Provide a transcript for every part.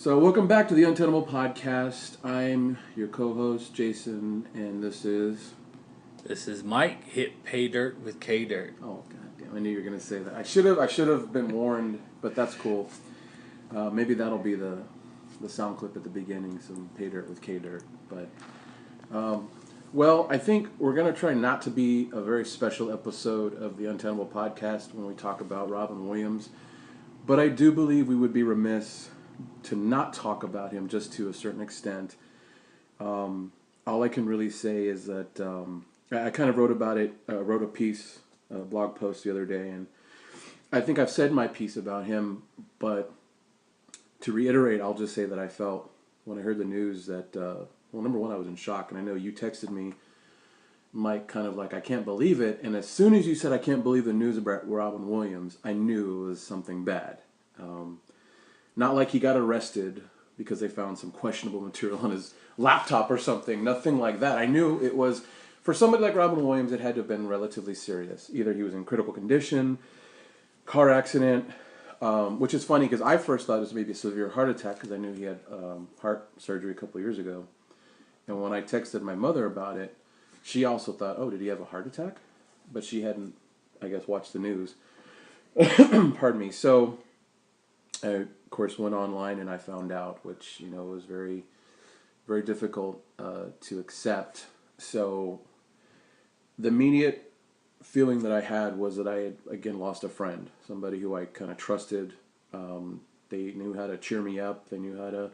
So welcome back to the Untenable Podcast. I'm your co-host, Jason, and this is... This is Mike, hit pay dirt with K dirt. Oh, goddamn, I knew you were going to say that. I should have been warned, but that's cool. Maybe that'll be the sound clip at the beginning, some pay dirt with K dirt. But, well, I think we're going to try not to be a very special episode of the Untenable Podcast when we talk about Robin Williams. But I do believe we would be remiss to not talk about him just to a certain extent. All I can really say is that I kind of wrote about it, wrote a piece, a blog post the other day, and I think I've said my piece about him, but to reiterate, I'll just say that I felt when I heard the news that, well, number one, I was in shock, and I know you texted me, Mike, kind of like, I can't believe it, and as soon as you said I can't believe the news about Robin Williams, I knew it was something bad. Not like he got arrested because they found some questionable material on his laptop or something. Nothing like that. I knew it was, for somebody like Robin Williams, it had to have been relatively serious. Either he was in critical condition, car accident, which is funny because I first thought it was maybe a severe heart attack because I knew he had heart surgery a couple of years ago. And when I texted my mother about it, she also thought, oh, did he have a heart attack? But she hadn't, I guess, watched the news. Pardon me. So I, of course, went online and I found out, which, was very, very difficult to accept. So the immediate feeling that I had was that I had, again, lost a friend, somebody who I kind of trusted. They knew how to cheer me up. They knew how to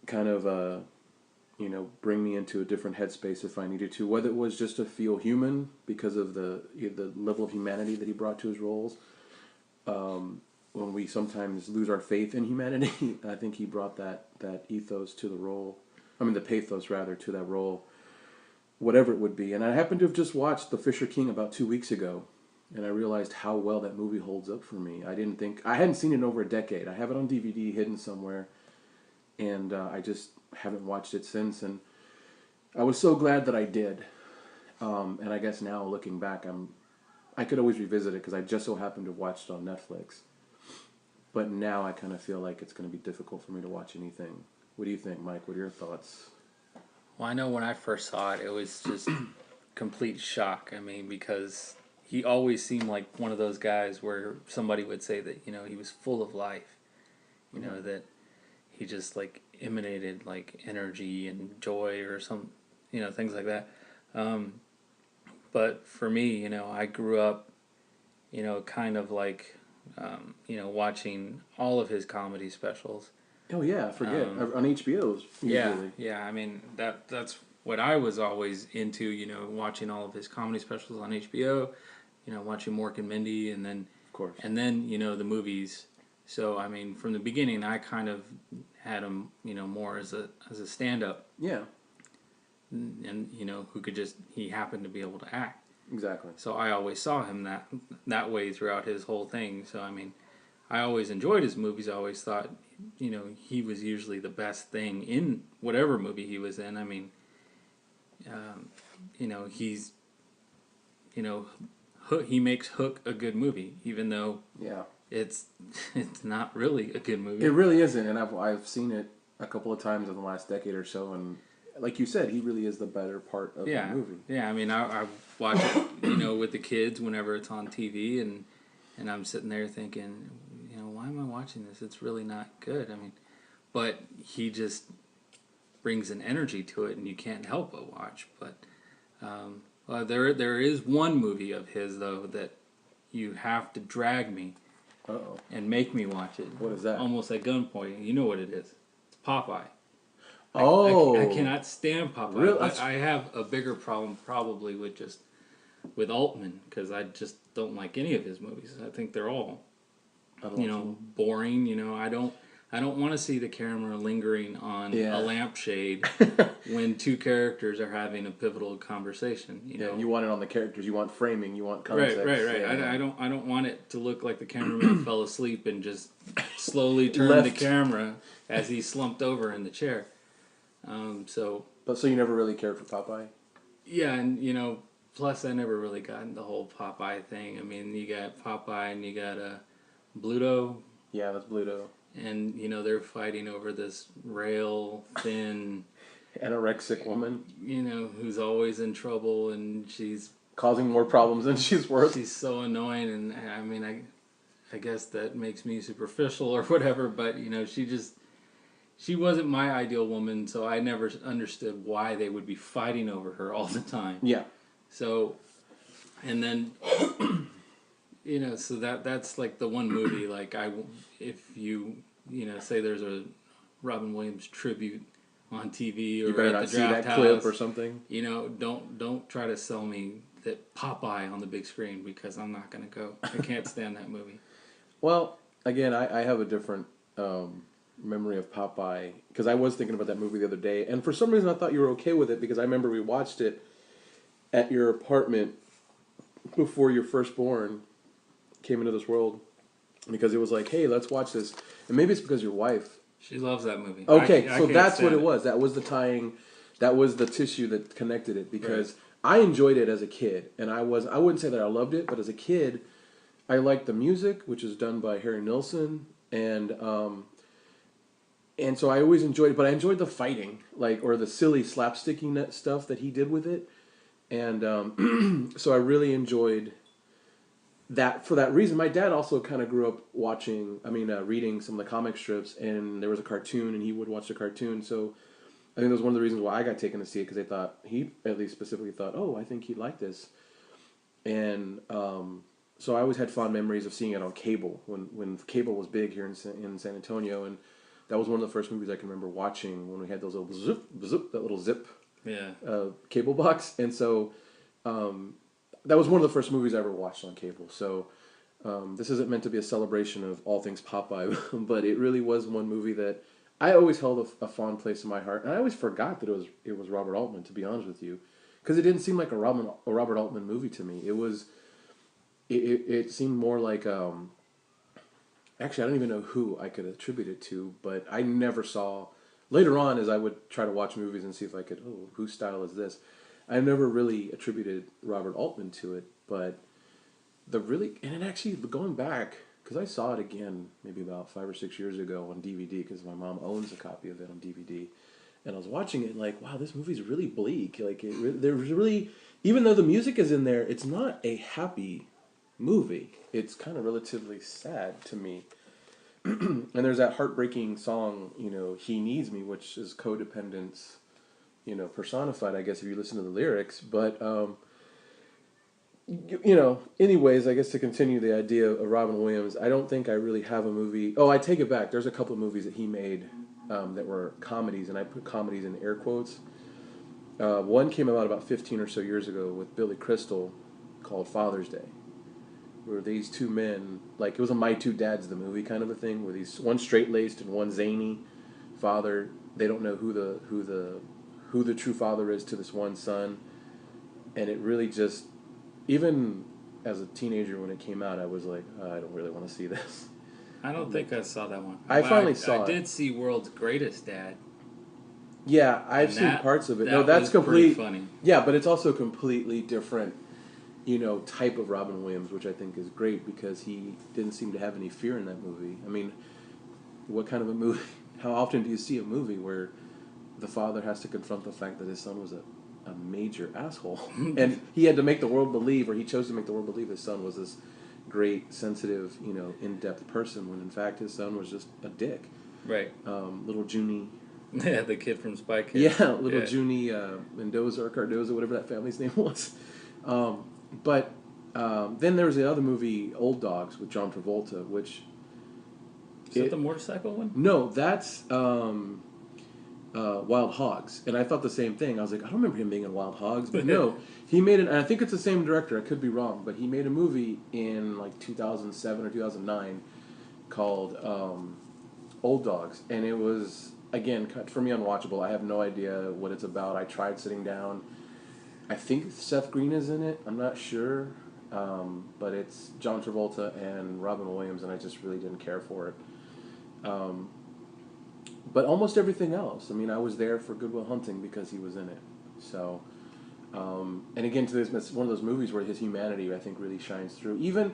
kind of, bring me into a different headspace if I needed to, whether it was just to feel human because of the level of humanity that he brought to his roles. When we sometimes lose our faith in humanity, I think he brought that ethos to the role. The pathos, rather, to that role, whatever it would be. And I happened to have just watched The Fisher King about 2 weeks ago, and I realized how well that movie holds up for me. I hadn't seen it in over a decade. I have it on DVD hidden somewhere, and I just haven't watched it since. And I was so glad that I did. And I guess now, looking back, I could always revisit it because I just so happened to have watched it on Netflix. But now I kind of feel like it's going to be difficult for me to watch anything. What do you think, Mike? What are your thoughts? Well, I know when I first saw it, it was just complete shock. Because he always seemed like one of those guys where somebody would say that, he was full of life. That he just, emanated, energy and joy or some, things like that. But for me, I grew up, kind of watching all of his comedy specials. Oh yeah, I forget. On HBO usually. Yeah. That's what I was always into. Watching all of his comedy specials on HBO. Watching Mork and Mindy, and then of course, and then the movies. So from the beginning, I kind of had him, more as a stand-up. Yeah. And who could he happened to be able to act. Exactly. So I always saw him that way throughout his whole thing. So I always enjoyed his movies. I always thought, he was usually the best thing in whatever movie he was in. He's, he makes Hook a good movie, even though it's not really a good movie. It really isn't, and I've seen it a couple of times in the last decade or so, and like you said, he really is the better part of the movie. Yeah, I watch it, with the kids whenever it's on TV, and I'm sitting there thinking, why am I watching this? It's really not good. But he just brings an energy to it, and you can't help but watch. But there is one movie of his, though, that you have to drag me and make me watch it. What is that? Almost at gunpoint. You know what it is. It's Popeye. I cannot stand Popeye. Really? But I have a bigger problem probably with Altman, because I just don't like any of his movies. I think they're all, boring. I don't want to see the camera lingering on a lampshade when two characters are having a pivotal conversation. You want it on the characters. You want framing. You want context. Right. Yeah. I don't want it to look like the cameraman fell asleep and just slowly turned the camera as he slumped over in the chair. So you never really cared for Popeye? Yeah, and plus I never really got into the whole Popeye thing. You got Popeye and you got Bluto. Yeah, that's Bluto. and they're fighting over this rail thin anorexic woman, who's always in trouble, and she's causing more problems than she's worth. She's so annoying, and I mean, I guess that makes me superficial or whatever, but she wasn't my ideal woman, so I never understood why they would be fighting over her all the time. Yeah. So, and then so that's like the one movie, like if you say there's a Robin Williams tribute on TV or you better at not the see draft that house, clip or something. Don't try to sell me that Popeye on the big screen, because I'm not gonna go. I can't stand that movie. Well, again, I have a different memory of Popeye, because I was thinking about that movie the other day, and for some reason I thought you were okay with it, because I remember we watched it at your apartment before your firstborn came into this world, because it was like, hey, let's watch this, and maybe it's because your wife. She loves that movie. Okay, so that's what it was. That was the tying, that was the tissue that connected it, because I enjoyed it as a kid, and I wouldn't say that I loved it, but as a kid, I liked the music, which is done by Harry Nilsson, and so I always enjoyed it, but I enjoyed the fighting, or the silly slapsticky stuff that he did with it, and so I really enjoyed that for that reason. My dad also kind of grew up reading some of the comic strips, and there was a cartoon, and he would watch the cartoon, so I think that was one of the reasons why I got taken to see it, because he at least specifically thought, oh, I think he'd like this, and so I always had fond memories of seeing it on cable, when cable was big here in San Antonio, and that was one of the first movies I can remember watching when we had those little that little zip cable box, and so that was one of the first movies I ever watched on cable. So this isn't meant to be a celebration of all things Popeye, but it really was one movie that I always held a fond place in my heart, and I always forgot that it was Robert Altman, to be honest with you, because it didn't seem like a Robert Altman movie to me. It seemed more like actually, I don't even know who I could attribute it to, but I never saw. Later on, as I would try to watch movies and see if I could, whose style is this? I never really attributed Robert Altman to it, but and it actually, going back, because I saw it again maybe about 5 or 6 years ago on DVD, because my mom owns a copy of it on DVD, and I was watching it like, wow, this movie's really bleak. There's really, even though the music is in there, it's not a happy movie. It's kind of relatively sad to me. And there's that heartbreaking song, He Needs Me, which is codependence, personified, I guess, if you listen to the lyrics. But, anyways, I guess to continue the idea of Robin Williams, I don't think I really have a movie. Oh, I take it back. There's a couple of movies that he made that were comedies, and I put comedies in air quotes. One came out about 15 or so years ago with Billy Crystal called Father's Day, where these two men, it was a My Two Dads, the movie kind of a thing, where these, one straight-laced and one zany father, they don't know who the true father is to this one son, and it really just, even as a teenager when it came out, I was like, I don't really want to see this. I don't think I saw that one. I finally saw it. I did see World's Greatest Dad. Yeah, I've seen parts of it. No, that's pretty funny. Yeah, but it's also completely different, type of Robin Williams, which I think is great, because he didn't seem to have any fear in that movie. I mean, what kind of a movie? How often do you see a movie where the father has to confront the fact that his son was a major asshole, and he had to make the world believe, or he chose to make the world believe, his son was this great, sensitive, in-depth person, when in fact his son was just a dick. Right. Little Junie. Yeah, the kid from Spy Kids. Yeah, little Junie Mendoza or Cardoza, whatever that family's name was. But then there was the other movie, Old Dogs, with John Travolta, which... Is that the motorcycle one? No, that's Wild Hogs. And I thought the same thing. I was like, I don't remember him being in Wild Hogs, but no. He made it, and I think it's the same director, I could be wrong, but he made a movie in 2007 or 2009 called Old Dogs. And it was, again, for me, unwatchable. I have no idea what it's about. I tried sitting down. I think Seth Green is in it. I'm not sure. But it's John Travolta and Robin Williams, and I just really didn't care for it. But almost everything else. I mean, I was there for Good Will Hunting because he was in it. So, and again, it's one of those movies where his humanity, I think, really shines through. Even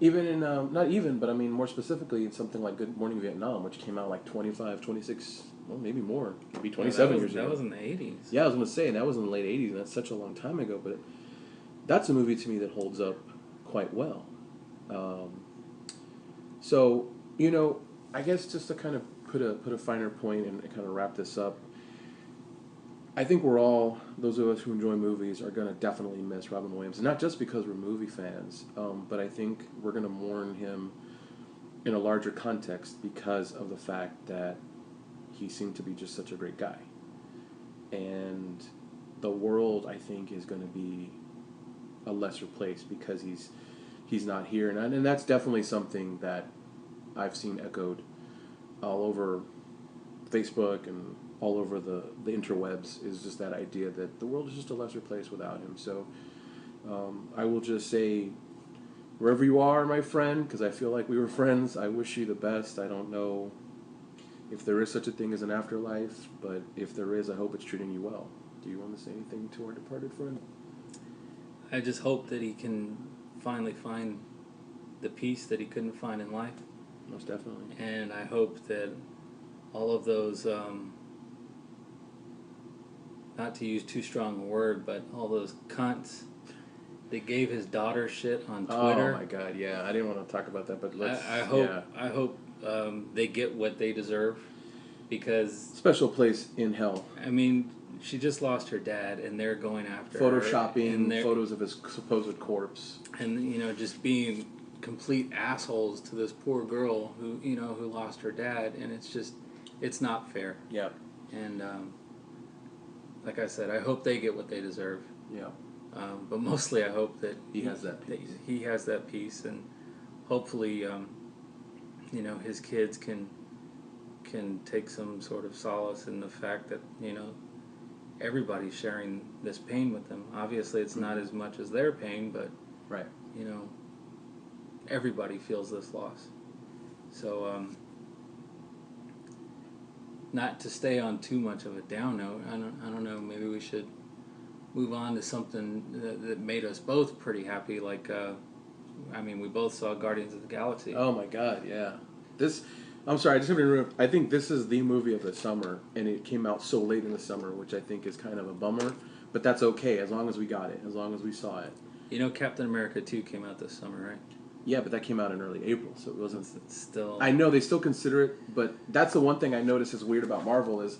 Even in, not even, but I mean more specifically in something like Good Morning Vietnam, which came out like 25, 26, well, maybe more, maybe 27 years ago. That was in the 80s. Yeah, I was going to say, and that was in the late 80s, and that's such a long time ago, but that's a movie to me that holds up quite well. So, you know, I guess just to kind of put a finer point and kind of wrap this up, I think we're all, those of us who enjoy movies, are going to definitely miss Robin Williams. Not just because we're movie fans, but I think we're going to mourn him in a larger context because of the fact that he seemed to be just such a great guy. And the world, I think, is going to be a lesser place because he's not here. And that's definitely something that I've seen echoed all over Facebook and all over the interwebs, is just that idea that the world is just a lesser place without him. So I will just say, wherever you are, my friend, because I feel like we were friends, I wish you the best. I don't know if there is such a thing as an afterlife, but if there is, I hope it's treating you well. Do you want to say anything to our departed friend? I just hope that he can finally find the peace that he couldn't find in life. Most definitely. And I hope that all of those, not to use too strong a word, but all those cunts that gave his daughter shit on Twitter. Oh my God, yeah. I didn't want to talk about that, but let's. I hope they get what they deserve, because special place in hell. I mean, she just lost her dad, and they're going after Photoshopping her, photos of his supposed corpse, and just being complete assholes to this poor girl who lost her dad, and it's not fair. Yeah. And like I said, I hope they get what they deserve. Yeah. But mostly, I hope that he has that peace. He has that peace, and hopefully, his kids can take some sort of solace in the fact that everybody's sharing this pain with them. Obviously, it's not as much as their pain, but right. Everybody feels this loss. So, not to stay on too much of a down note, I don't know. Maybe we should move on to something that made us both pretty happy. Like, we both saw Guardians of the Galaxy. Oh my God, yeah. I'm sorry, I just have to interrupt. I think this is the movie of the summer, and it came out so late in the summer, which I think is kind of a bummer. But that's okay, as long as we got it, as long as we saw it. Captain America 2 came out this summer, right? Yeah, but that came out in early April, so it wasn't... It's still... I know, they still consider it, but that's the one thing I noticed is weird about Marvel is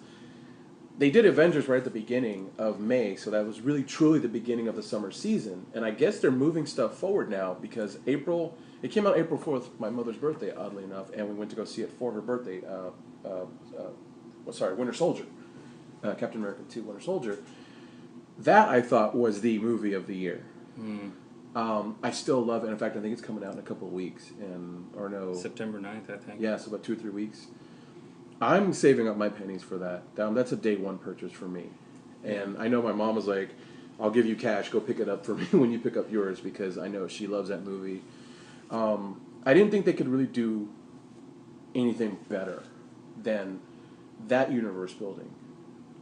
they did Avengers right at the beginning of May, so that was really truly the beginning of the summer season. And I guess they're moving stuff forward now because April... It came out April 4th, my mother's birthday, oddly enough, and we went to go see it for her birthday. Winter Soldier. Captain America 2, Winter Soldier. That, I thought, was the movie of the year. I still love it. In fact, I think it's coming out in a couple of weeks. September 9th, I think. Yeah, so about 2 or 3 weeks. I'm saving up my pennies for that. That's a day one purchase for me. And I know my mom was like, I'll give you cash, go pick it up for me when you pick up yours, because I know she loves that movie. I didn't think they could really do anything better than that universe building.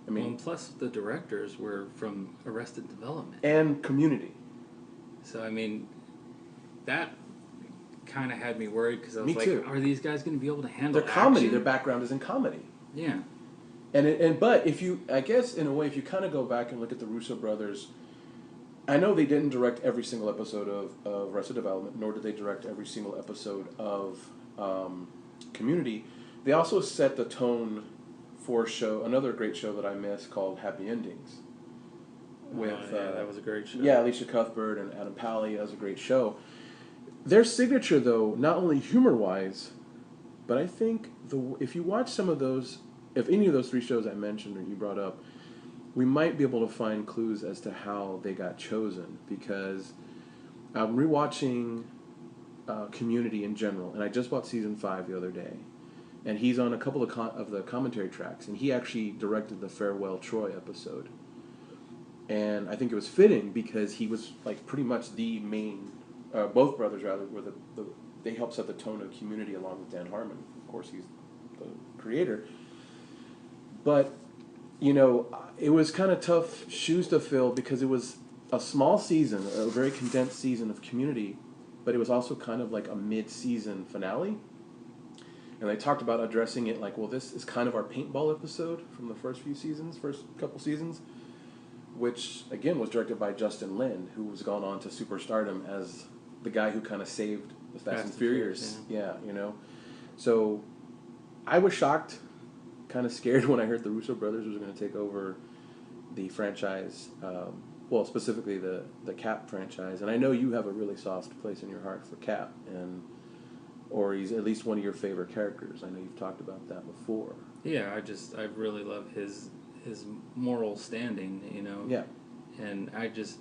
I mean, and plus the directors were from Arrested Development and Community. So that kind of had me worried, because I was like, too. Are these guys going to be able to handle their comedy? action? Their background is in comedy. Yeah. But if you, I guess in a way, if you kind of go back and look at the Russo brothers, I know they didn't direct every single episode of Arrested Development, nor did they direct every single episode of Community. They also set the tone for another great show that I miss called Happy Endings. That was a great show. Yeah, Alicia Cuthbert and Adam Pally. That was a great show. Their signature, though, not only humor-wise, but I think if you watch some of those, if any of those 3 shows I mentioned or you brought up, we might be able to find clues as to how they got chosen, because I'm rewatching Community in general, and I just bought season 5 the other day, and he's on a couple of the commentary tracks, and he actually directed the Farewell Troy episode, and I think it was fitting because he was like pretty much the main, both brothers rather, were they helped set the tone of Community along with Dan Harmon. Of course, he's the creator, but it was kind of tough shoes to fill because it was a small season, a very condensed season of Community, but it was also kind of like a mid-season finale. And they talked about addressing it like, well, this is kind of our paintball episode from the first couple seasons, which, again, was directed by Justin Lin, who was gone on to superstardom as the guy who kind of saved the Fast and Furious. Yeah, you know. So I was shocked, kind of scared when I heard the Russo brothers was going to take over the franchise, well, specifically the Cap franchise. And I know you have a really soft place in your heart for Cap, or he's at least one of your favorite characters. I know you've talked about that before. Yeah, I really love his moral standing, you know. Yeah. And I just,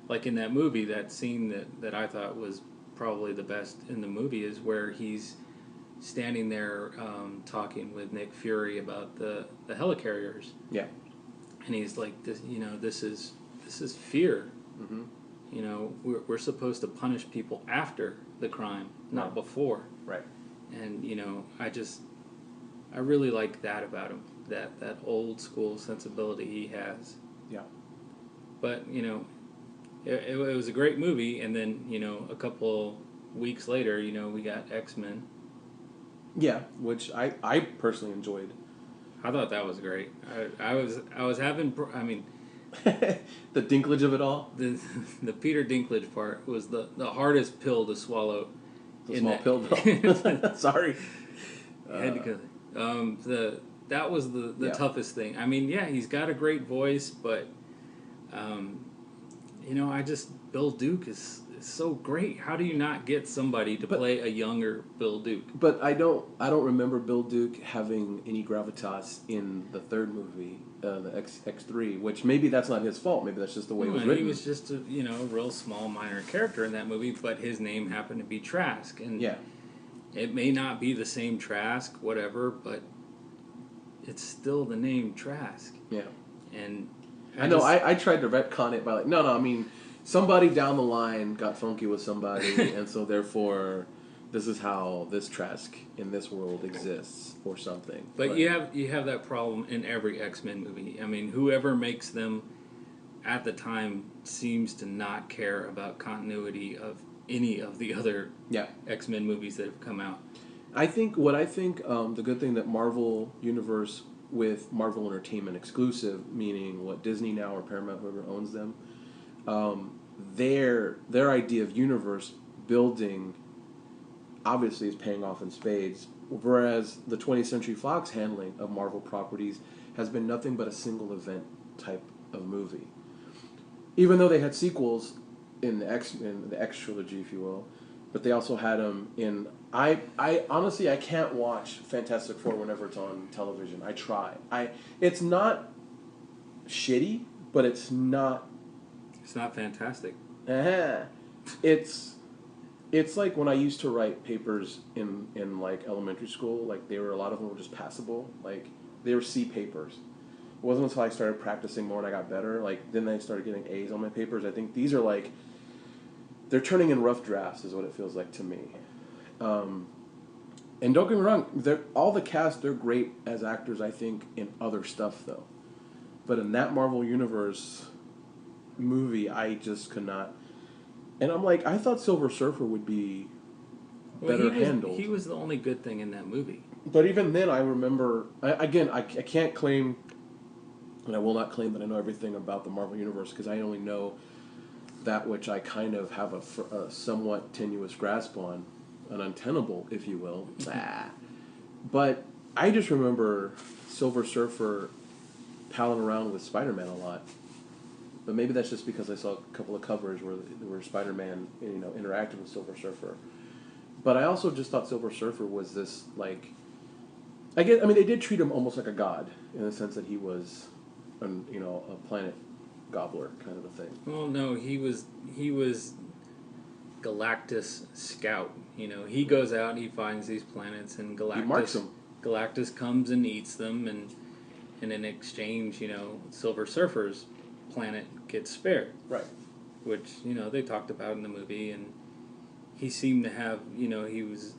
like in that movie, that scene that I thought was probably the best in the movie is where he's standing there talking with Nick Fury about the helicarriers. Yeah. And he's like, this is fear. Mm-hmm. You know, we're supposed to punish people after the crime, not before. Right. And, you know, I really like that about him, that old school sensibility he has. Yeah. But, you know, it was a great movie, and then, you know, a couple weeks later, you know, we got X-Men. Yeah, which I personally enjoyed. I thought that was great. I was having, I mean... The Dinklage of it all? The Peter Dinklage part was the hardest pill to swallow. The small pill, though. Sorry. That was the toughest thing. I mean, yeah, he's got a great voice, but, you know, Bill Duke is so great. How do you not get somebody to play a younger Bill Duke? But I don't remember Bill Duke having any gravitas in the third movie, the X3, which maybe that's not his fault. Maybe that's just the way it was written. He was just a real small minor character in that movie, but his name happened to be Trask, and it may not be the same Trask, whatever, but it's still the name Trask. Yeah, and I tried to retcon it by like, no, I mean, somebody down the line got funky with somebody, and so therefore, this is how this Trask in this world exists, or something. But you have that problem in every X-Men movie. I mean, whoever makes them at the time seems to not care about continuity of any of the other X-Men movies that have come out. I think the good thing that Marvel Universe with Marvel Entertainment exclusive, meaning what, Disney now or Paramount, whoever owns them, their idea of universe building obviously is paying off in spades, whereas the 20th Century Fox handling of Marvel properties has been nothing but a single event type of movie. Even though they had sequels in the X trilogy, if you will, but they also had them in. I honestly I can't watch Fantastic Four whenever it's on television. I try. It's not shitty, but it's not. It's not fantastic. It's like when I used to write papers in like elementary school. Like a lot of them were just passable. Like they were C papers. It wasn't until I started practicing more and I got better. Like then I started getting A's on my papers. I think these are like they're turning in rough drafts, is what it feels like to me. And don't get me wrong, all the cast, they're great as actors, I think, in other stuff, though. But in that Marvel Universe movie, I just could not. And I'm like, I thought Silver Surfer would be better handled. He was the only good thing in that movie. But even then, I remember... I can't claim, and I will not claim that I know everything about the Marvel Universe, because I only know that which I kind of have a somewhat tenuous grasp on. An untenable, if you will. But I just remember Silver Surfer palling around with Spider-Man a lot. But maybe that's just because I saw a couple of covers where Spider-Man, interacted with Silver Surfer. But I also just thought Silver Surfer was this, like... they did treat him almost like a god, in the sense that he was, a planet gobbler kind of a thing. Well, no, he was Galactus scout. He goes out and he finds these planets, and Galactus... He marks them. Galactus comes and eats them, and in exchange, Silver Surfer's planet gets spared. Right. Which, they talked about in the movie, and he seemed to have, he was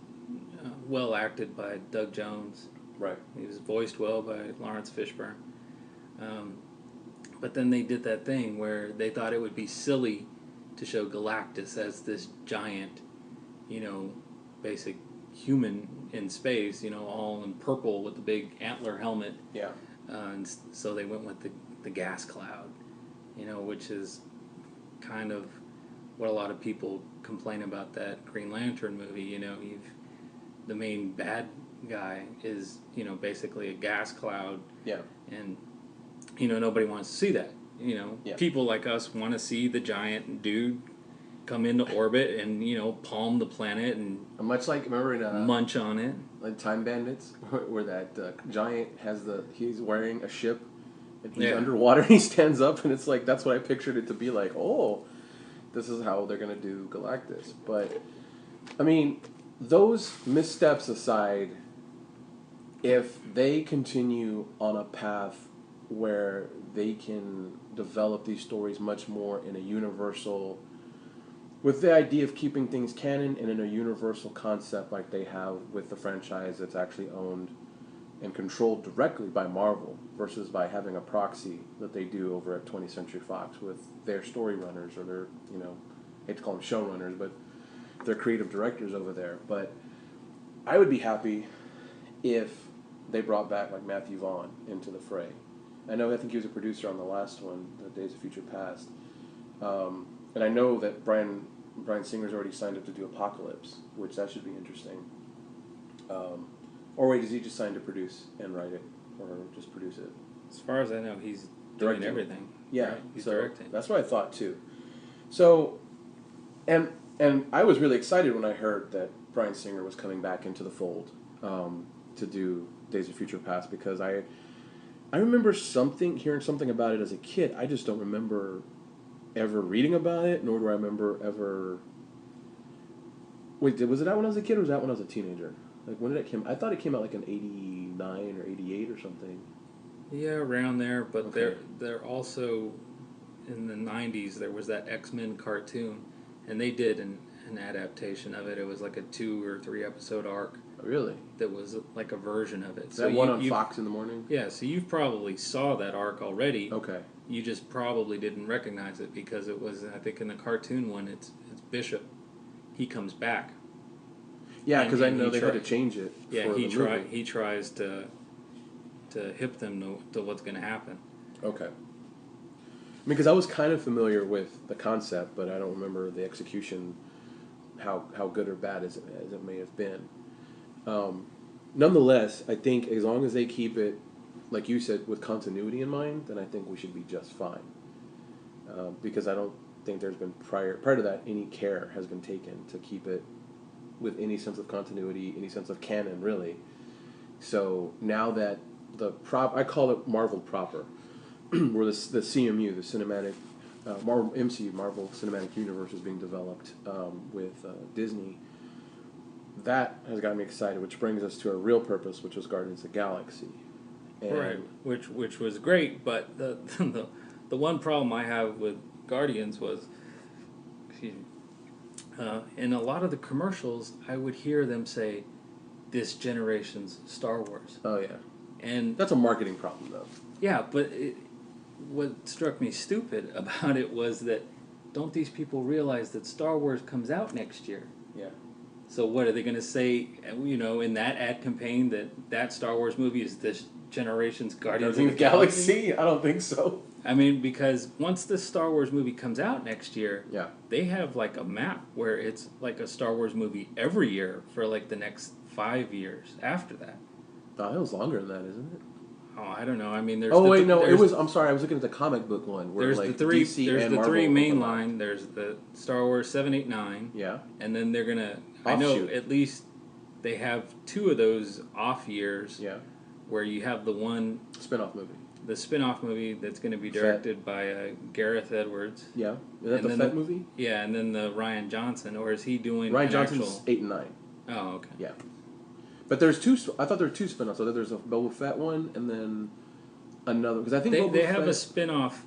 well acted by Doug Jones. Right. He was voiced well by Lawrence Fishburne. But then they did that thing where they thought it would be silly to show Galactus as this giant basic human in space, all in purple with the big antler helmet. Yeah. And so they went with the gas cloud, which is kind of what a lot of people complain about that Green Lantern movie. The main bad guy is, basically a gas cloud. Yeah. And, nobody wants to see that. Yeah. People like us want to see the giant dude come into orbit and, palm the planet and much like, remember in munch on it. Like Time Bandits, where that giant he's wearing a ship and he's underwater and he stands up, and it's like, that's what I pictured it to be like. Oh, this is how they're going to do Galactus. But, I mean, those missteps aside, if they continue on a path where they can develop these stories much more in a universal, with the idea of keeping things canon and in a universal concept like they have with the franchise that's actually owned and controlled directly by Marvel versus by having a proxy that they do over at 20th Century Fox with their story runners or their, I hate to call them showrunners, but their creative directors over there. But I would be happy if they brought back like Matthew Vaughn into the fray. I think he was a producer on the last one, the Days of Future Past. And I know that Bryan Singer's already signed up to do Apocalypse, which that should be interesting. Or wait, is he just signed to produce and write it, or just produce it? As far as I know, he's directing doing everything. Yeah, right? He's so directing. That's what I thought too. So, and I was really excited when I heard that Bryan Singer was coming back into the fold to do Days of Future Past, because I remember hearing something about it as a kid. I just don't remember ever reading about it, nor do I remember ever. Wait, was it out when I was a kid, or was that when I was a teenager? Like, when did it come? I thought it came out like in '89 or '88 or something. Yeah, around there. But Okay. they're also in the '90s. There was that X-Men cartoon, and they did an adaptation of it. It was like a 2 or 3 episode arc. Really? That was like a version of it. So that one on Fox in the morning? Yeah, so you've probably saw that arc already. Okay. You just probably didn't recognize it because it was, I think in the cartoon one, it's Bishop. He comes back. Yeah, because I know they had to change it. Yeah, for he tries to hip them to what's going to happen. Okay. I mean, because I was kind of familiar with the concept, but I don't remember the execution, how good or bad as it may have been. Nonetheless, I think as long as they keep it, like you said, with continuity in mind, then I think we should be just fine. Because I don't think there's been prior to that any care has been taken to keep it with any sense of continuity, any sense of canon, really. So now that I call it Marvel proper, where the CMU, the cinematic Marvel Cinematic Universe is being developed with Disney. That has got me excited, which brings us to our real purpose, which was Guardians of the Galaxy. And right, which was great, but the one problem I have with Guardians was, in a lot of the commercials, I would hear them say, "This generation's Star Wars." Oh yeah, and that's a marketing problem, though. Yeah, but what struck me stupid about it was that don't these people realize that Star Wars comes out next year? Yeah. So what are they going to say? In that ad campaign that Star Wars movie is this generation's Guardians of the Galaxy? I don't think so. I mean, because once this Star Wars movie comes out next year, yeah, they have like a map where it's like a Star Wars movie every year for like the next 5 years after that. Oh, it was longer than that, isn't it? Oh, I don't know. I mean, there's. It was. I'm sorry, I was looking at the comic book one. Where there's like the three. DC there's and the Marvel three main line. There's the Star Wars 7, 8, 9. Yeah. And then they're gonna. Offshoot. I know at least they have 2 of those off years. Yeah. Where you have the one spin-off movie. The spin-off movie that's going to be directed by Gareth Edwards. Yeah. Is that the Fett movie? Yeah, and then the Ryan Johnson, or is he doing Ryan Johnson's 8 and 9. Oh, okay. Yeah. But there's 2. I thought there were 2 spin-offs. So there's a Boba Fett one, and then another, because I think they have a spin-off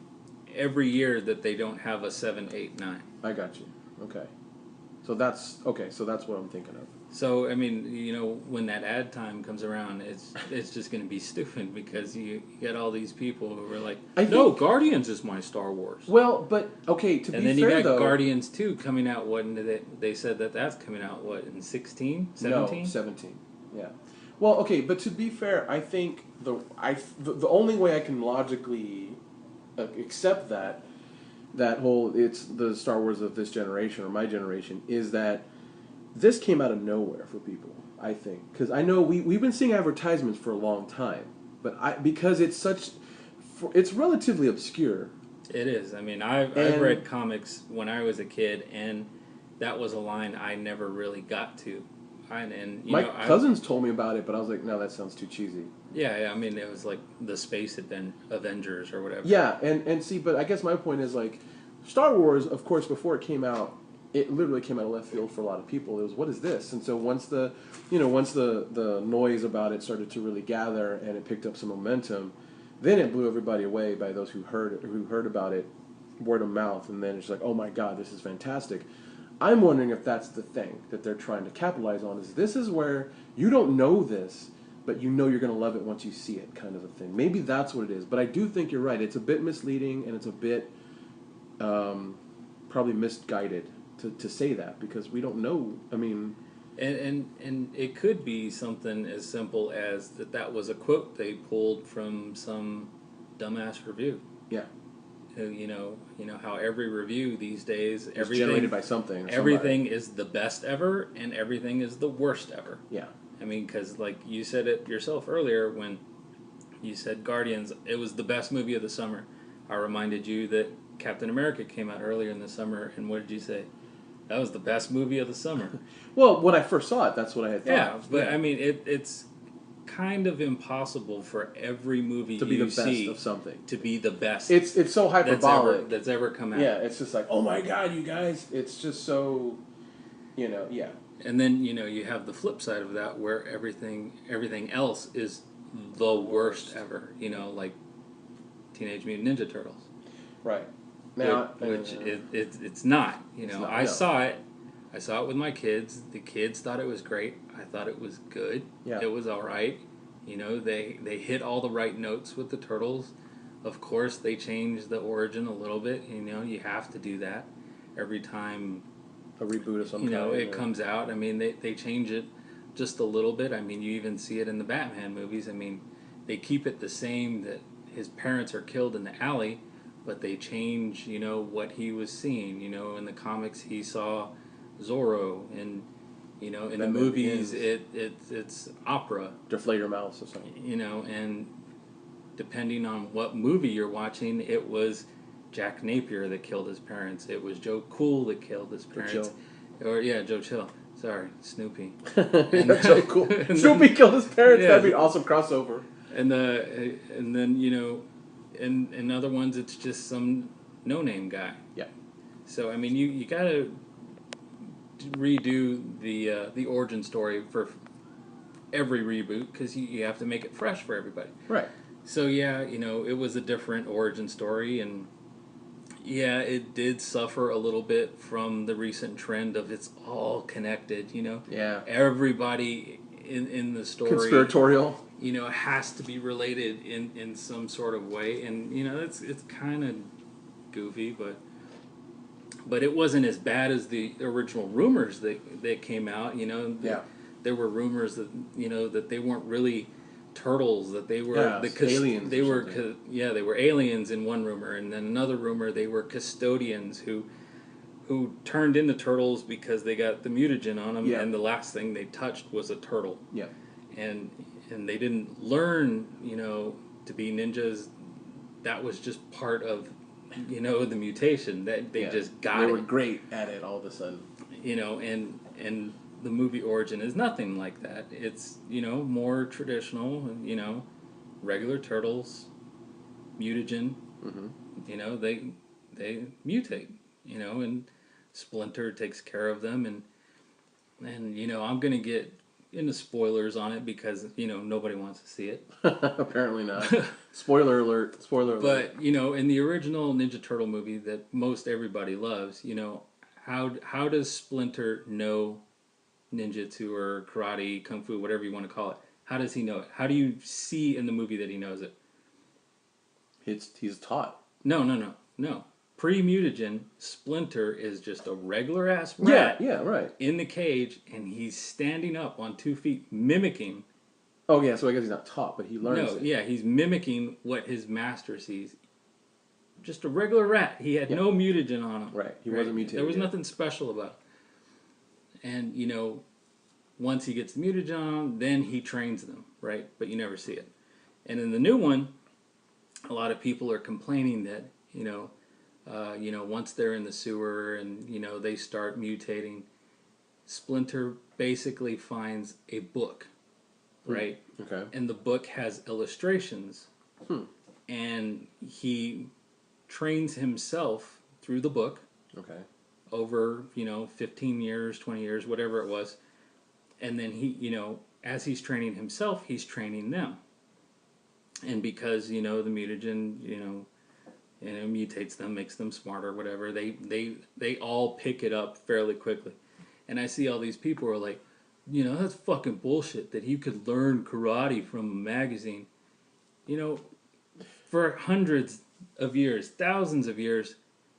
every year that they don't have a 7, 8, 9. I got you. Okay. So that's okay. So that's what I'm thinking of. So I mean, you know, when that ad time comes around, it's just going to be stupid because you get all these people who are like, no, Guardians is my Star Wars. Well, but okay, to be fair though, and then you got Guardians 2 coming out. What they said that's coming out in 16, 17? No, 17. Yeah. Well, okay, but to be fair, I think the only way I can logically accept that whole it's the Star Wars of this generation or my generation is that this came out of nowhere for people. I think because I know we've been seeing advertisements for a long time, but because it's relatively obscure. It is. I mean, I've read comics when I was a kid, and that was a line I never really got to. My cousins told me about it, but I was like, no, that sounds too cheesy. Yeah, I mean, it was like the Space Avengers or whatever. Yeah, and see, but I guess my point is like, Star Wars, of course, before it came out, it literally came out of left field for a lot of people. It was, what is this? And so once the noise about it started to really gather and it picked up some momentum, then it blew everybody away by those who heard about it, word of mouth, and then it's like, oh my God, this is fantastic. I'm wondering if that's the thing that they're trying to capitalize on. Is this is where you don't know this, but you know you're going to love it once you see it, kind of a thing. Maybe that's what it is. But I do think you're right. It's a bit misleading and it's a bit probably misguided to say that because we don't know. I mean, and it could be something as simple as that was a quote they pulled from some dumbass review. Yeah. You know how every review these days is generated by something. Everything is the best ever, and everything is the worst ever. Yeah. I mean, because like you said it yourself earlier when you said Guardians, it was the best movie of the summer. I reminded you that Captain America came out earlier in the summer, and what did you say? That was the best movie of the summer. Well, when I first saw it, that's what I had thought. Yeah, but I mean, it's kind of impossible for every movie to be the best of something to be the best. It's so hyperbolic that's ever come out. Yeah, it's just like, oh my God, you guys! It's just so, yeah. And then you have the flip side of that where everything else is the worst ever. Like Teenage Mutant Ninja Turtles. Right. Now, it's not. I saw it. I saw it with my kids. The kids thought it was great. I thought it was good. Yeah. It was all right. They hit all the right notes with the turtles. Of course, they changed the origin a little bit. You have to do that every time a reboot of some kind. It comes out. I mean, they change it just a little bit. I mean, you even see it in the Batman movies. I mean, they keep it the same that his parents are killed in the alley, but they change, what he was seeing. In the comics, he saw Zorro, and in the movies, it's opera. Deflator Mouse or something. And depending on what movie you're watching, it was Jack Napier that killed his parents. It was Joe Cool that killed his parents. Joe Chill. Sorry, Snoopy. Joe Cool. Snoopy killed his parents. Yeah. That'd be an awesome crossover. And then in other ones, it's just some no-name guy. Yeah. So I mean, you gotta redo the origin story for every reboot because you have to make it fresh for everybody. Right. So yeah, it was a different origin story, and yeah, it did suffer a little bit from the recent trend of it's all connected. Yeah. Everybody in the story conspiratorial. Has to be related in some sort of way, and it's kind of goofy, but it wasn't as bad as the original rumors that came out. Yeah. There were rumors that that they weren't really turtles, that they were aliens. They were aliens in one rumor, and then another rumor they were custodians who turned into turtles because they got the mutagen on them, and the last thing they touched was a turtle. Yeah. And they didn't learn, to be ninjas. That was just part of, the mutation that they just got. They were great at it all of a sudden. And the movie origin is nothing like that. It's more traditional. Regular turtles, mutagen. Mm-hmm. They mutate. And Splinter takes care of them, and I'm gonna get into spoilers on it because nobody wants to see it. Apparently not. Spoiler alert. Spoiler alert. But in the original Ninja Turtle movie that most everybody loves, how does Splinter know ninjutsu or karate, kung fu, whatever you want to call it? How does he know it? How do you see in the movie that he knows it? He's taught. No. Pre-mutagen, Splinter is just a regular ass rat. Yeah, right. In the cage, and he's standing up on 2 feet, mimicking. Oh yeah, so I guess he's not taught, but he learns it. Yeah, he's mimicking what his master sees. Just a regular rat. He had no mutagen on him. Right, he wasn't mutated. There was nothing special about him. And once he gets the mutagen on him, then he trains them, right? But you never see it. And in the new one, a lot of people are complaining that once they're in the sewer and they start mutating, Splinter basically finds a book, right? Okay. And the book has illustrations, and he trains himself through the book. Okay. Over 15 years, 20 years, whatever it was, and then he as he's training himself, he's training them. And because the mutagen mutates them, makes them smarter, whatever, they all pick it up fairly quickly. And I see all these people who are like, that's fucking bullshit that you could learn karate from a magazine. For hundreds of years, thousands of years,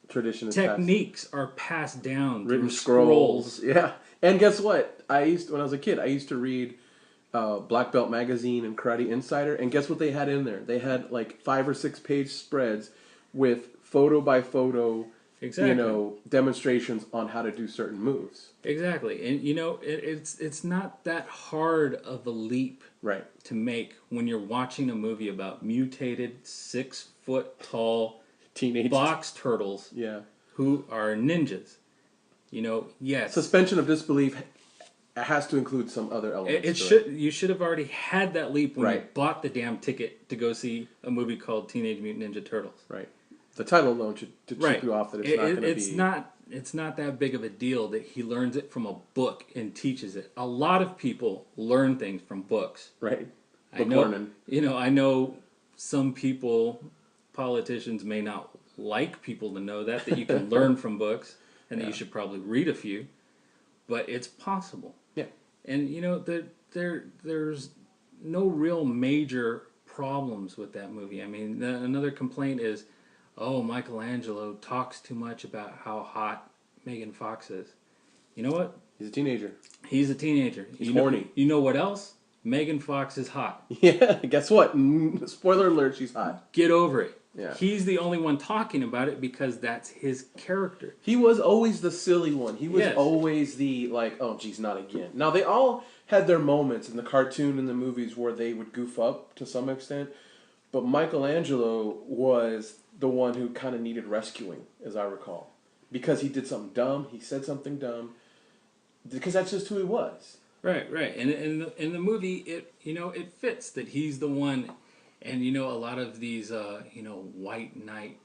tradition techniques are passed down written through scrolls. Yeah. And guess what? When I was a kid, I used to read Black Belt Magazine and Karate Insider, and guess what they had in there? They had like 5 or 6 page spreads with photo by photo, demonstrations on how to do certain moves. Exactly. And it's not that hard of a leap to make when you're watching a movie about mutated 6 foot tall teenage box turtles who are ninjas. Yes. Suspension of disbelief has to include some other elements. You should have already had that leap when you bought the damn ticket to go see a movie called Teenage Mutant Ninja Turtles. Right. The title alone should chip you off that it's not going to be... It's not that big of a deal that he learns it from a book and teaches it. A lot of people learn things from books. Right. I know some people, politicians may not like people to know that you can learn from books and that you should probably read a few, but it's possible. Yeah. And there's no real major problems with that movie. I mean, another complaint is, Michelangelo talks too much about how hot Megan Fox is. You know what? He's a teenager. He's horny. You know what else? Megan Fox is hot. Yeah, guess what? Spoiler alert, she's hot. Get over it. Yeah. He's the only one talking about it because that's his character. He was always the silly one. He was always the, oh, geez, not again. Now, they all had their moments in the cartoon and the movies where they would goof up to some extent, but Michelangelo was the one who kind of needed rescuing, as I recall. Because he did something dumb, he said something dumb, because that's just who he was. Right. And in the movie, it fits that he's the one. And a lot of these white knight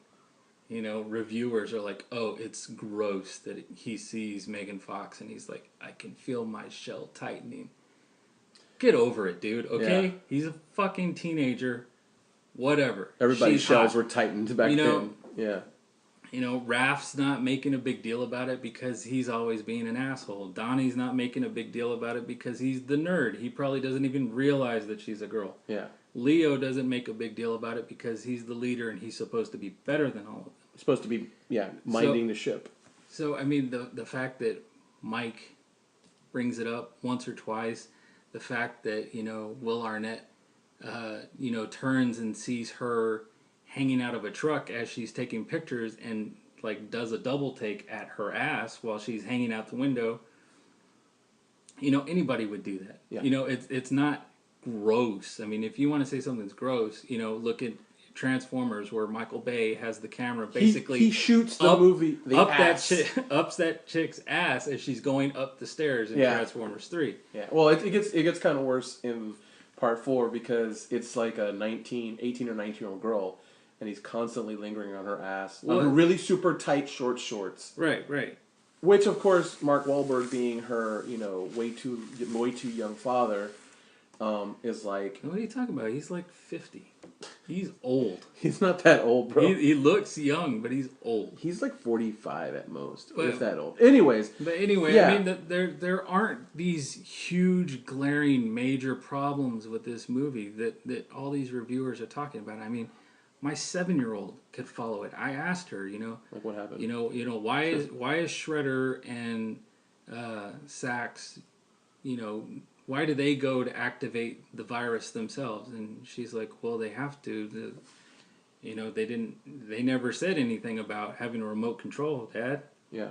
reviewers are like, oh, it's gross that he sees Megan Fox and he's like, I can feel my shell tightening. Get over it, dude. Okay, yeah. He's a fucking teenager. Whatever. Everybody's shells were tightened back then. Yeah. Raph's not making a big deal about it because he's always being an asshole. Donnie's not making a big deal about it because he's the nerd. He probably doesn't even realize that she's a girl. Yeah. Leo doesn't make a big deal about it because he's the leader and he's supposed to be better than all of them. He's supposed to be, minding the ship. So, I mean, the fact that Mike brings it up once or twice, the fact that, Will Arnett, turns and sees her hanging out of a truck as she's taking pictures and, does a double take at her ass while she's hanging out the window. Anybody would do that. Yeah. It's not gross. I mean, if you want to say something's gross, look at Transformers where Michael Bay has the camera basically he shoots the movie ups that chick's ass as she's going up the stairs in Transformers 3. Yeah. Well, it gets kind of worse in part 4 because it's like a 18 or 19-year-old girl and he's constantly lingering on her ass on her really super tight short shorts. Right. Which of course Mark Wahlberg being her, way too young father, is like... What are you talking about? He's like 50. He's old. He's not that old, bro. He looks young, but he's old. He's like 45 at most, if that old. Anyways. But anyway, yeah. I mean, there aren't these huge, glaring, major problems with this movie that all these reviewers are talking about. I mean, my 7-year-old could follow it. I asked her, like what happened? Why is Shredder and Sax, why do they go to activate the virus themselves? And she's like, well, they have to. They never said anything about having a remote control, Dad. Yeah.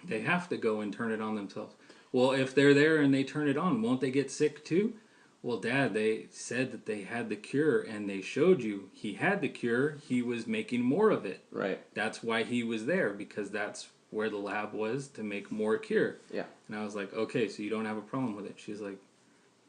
They have to go and turn it on themselves. Well, if they're there and they turn it on, won't they get sick too? Well, Dad, they said that they had the cure, and they showed you he had the cure. He was making more of it. Right. That's why he was there, because that's where the lab was to make more cure. Yeah. And I was like, okay, so you don't have a problem with it? She's like,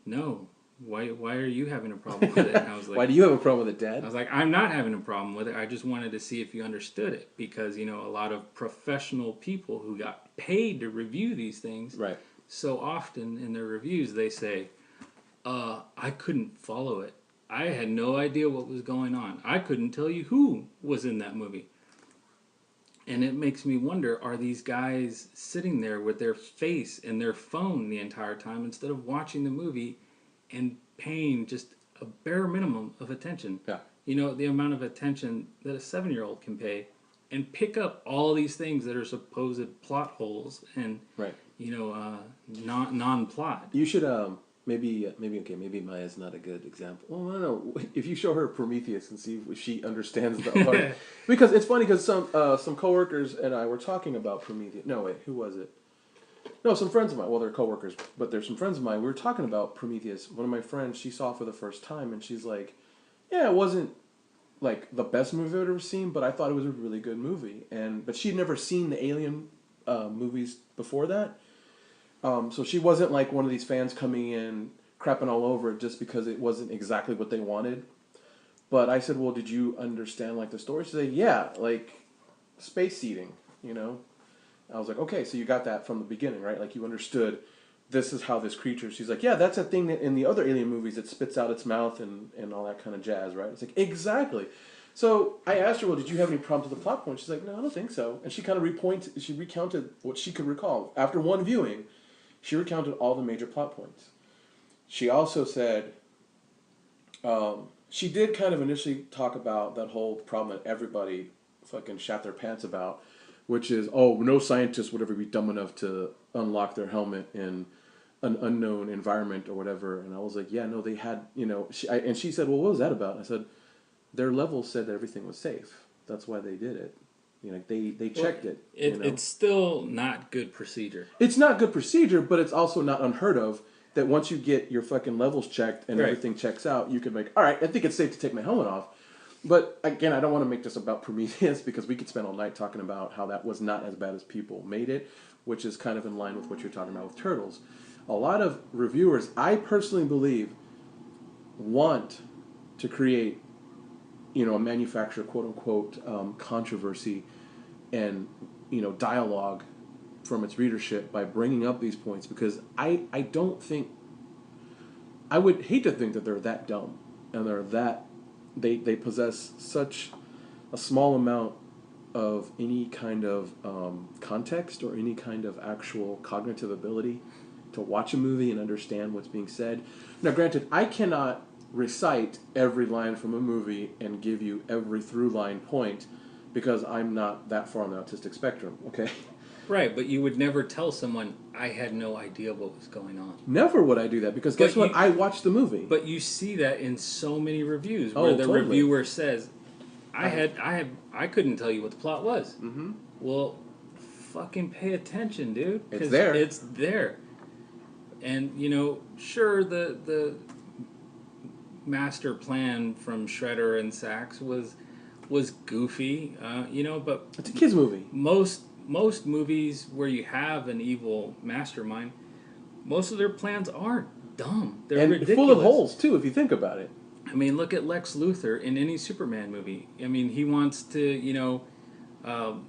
no. Why are you having a problem with it? And I was like, why do you have a problem with it, Dad? I was like, I'm not having a problem with it. I just wanted to see if you understood it, because a lot of professional people who got paid to review these things, right, so often in their reviews they say, I couldn't follow it. I had no idea what was going on. I couldn't tell you who was in that movie. And it makes me wonder, are these guys sitting there with their face in their phone the entire time instead of watching the movie and paying just a bare minimum of attention? Yeah. The amount of attention that a 7-year-old can pay and pick up all these things that are supposed plot holes and, right, non-plot. You should, maybe Maya's not a good example. Well, I don't know. If you show her Prometheus and see if she understands the art. Because it's funny, because some coworkers and I were talking about Prometheus. No, wait, who was it? No, some friends of mine. Well, they're coworkers, but they're some friends of mine. We were talking about Prometheus. One of my friends, she saw it for the first time, and she's like, yeah, it wasn't like the best movie I've ever seen, but I thought it was a really good movie. But she'd never seen the Alien movies before that. So she wasn't like one of these fans coming in crapping all over it just because it wasn't exactly what they wanted. But I said, well, did you understand like the story? She said, yeah, like space seeding, I was like, okay, so you got that from the beginning, right? Like you understood this is how this creature. She's like, yeah, that's a thing that in the other Alien movies it spits out its mouth and all that kind of jazz, right? It's like, exactly. So I asked her, well, did you have any problems with the plot point? She's like, no, I don't think so. And she kind of recounted what she could recall. After one viewing, she recounted all the major plot points. She also said, she did kind of initially talk about that whole problem that everybody fucking shat their pants about, which is, no scientist would ever be dumb enough to unlock their helmet in an unknown environment or whatever. And I was like, yeah, no, they had, and she said, well, what was that about? And I said, their level said that everything was safe. That's why they did it. They checked it. It's still not good procedure. It's not good procedure, but it's also not unheard of that once you get your fucking levels checked and everything checks out, you can make, all right, I think it's safe to take my helmet off. But again, I don't want to make this about Prometheus because we could spend all night talking about how that was not as bad as people made it, which is kind of in line with what you're talking about with Turtles. A lot of reviewers, I personally believe, want to create, a manufacturer, quote unquote, controversy and, dialogue from its readership by bringing up these points, because I don't think, I would hate to think that they're that dumb and they're that, they possess such a small amount of any kind of context or any kind of actual cognitive ability to watch a movie and understand what's being said. Now, granted, I cannot recite every line from a movie and give you every through line point because I'm not that far on the autistic spectrum, okay? Right, but you would never tell someone, I had no idea what was going on. Never would I do that, because guess what? I watched the movie. But you see that in so many reviews where the reviewer says, I couldn't tell you what the plot was. Mm-hmm. Well, fucking pay attention, dude. It's there. It's there. And, sure, the master plan from Shredder and Sax was goofy, but... It's a kid's movie. Most movies where you have an evil mastermind, most of their plans are dumb. They're ridiculous. Full of holes, too, if you think about it. I mean, look at Lex Luthor in any Superman movie. I mean, he wants to,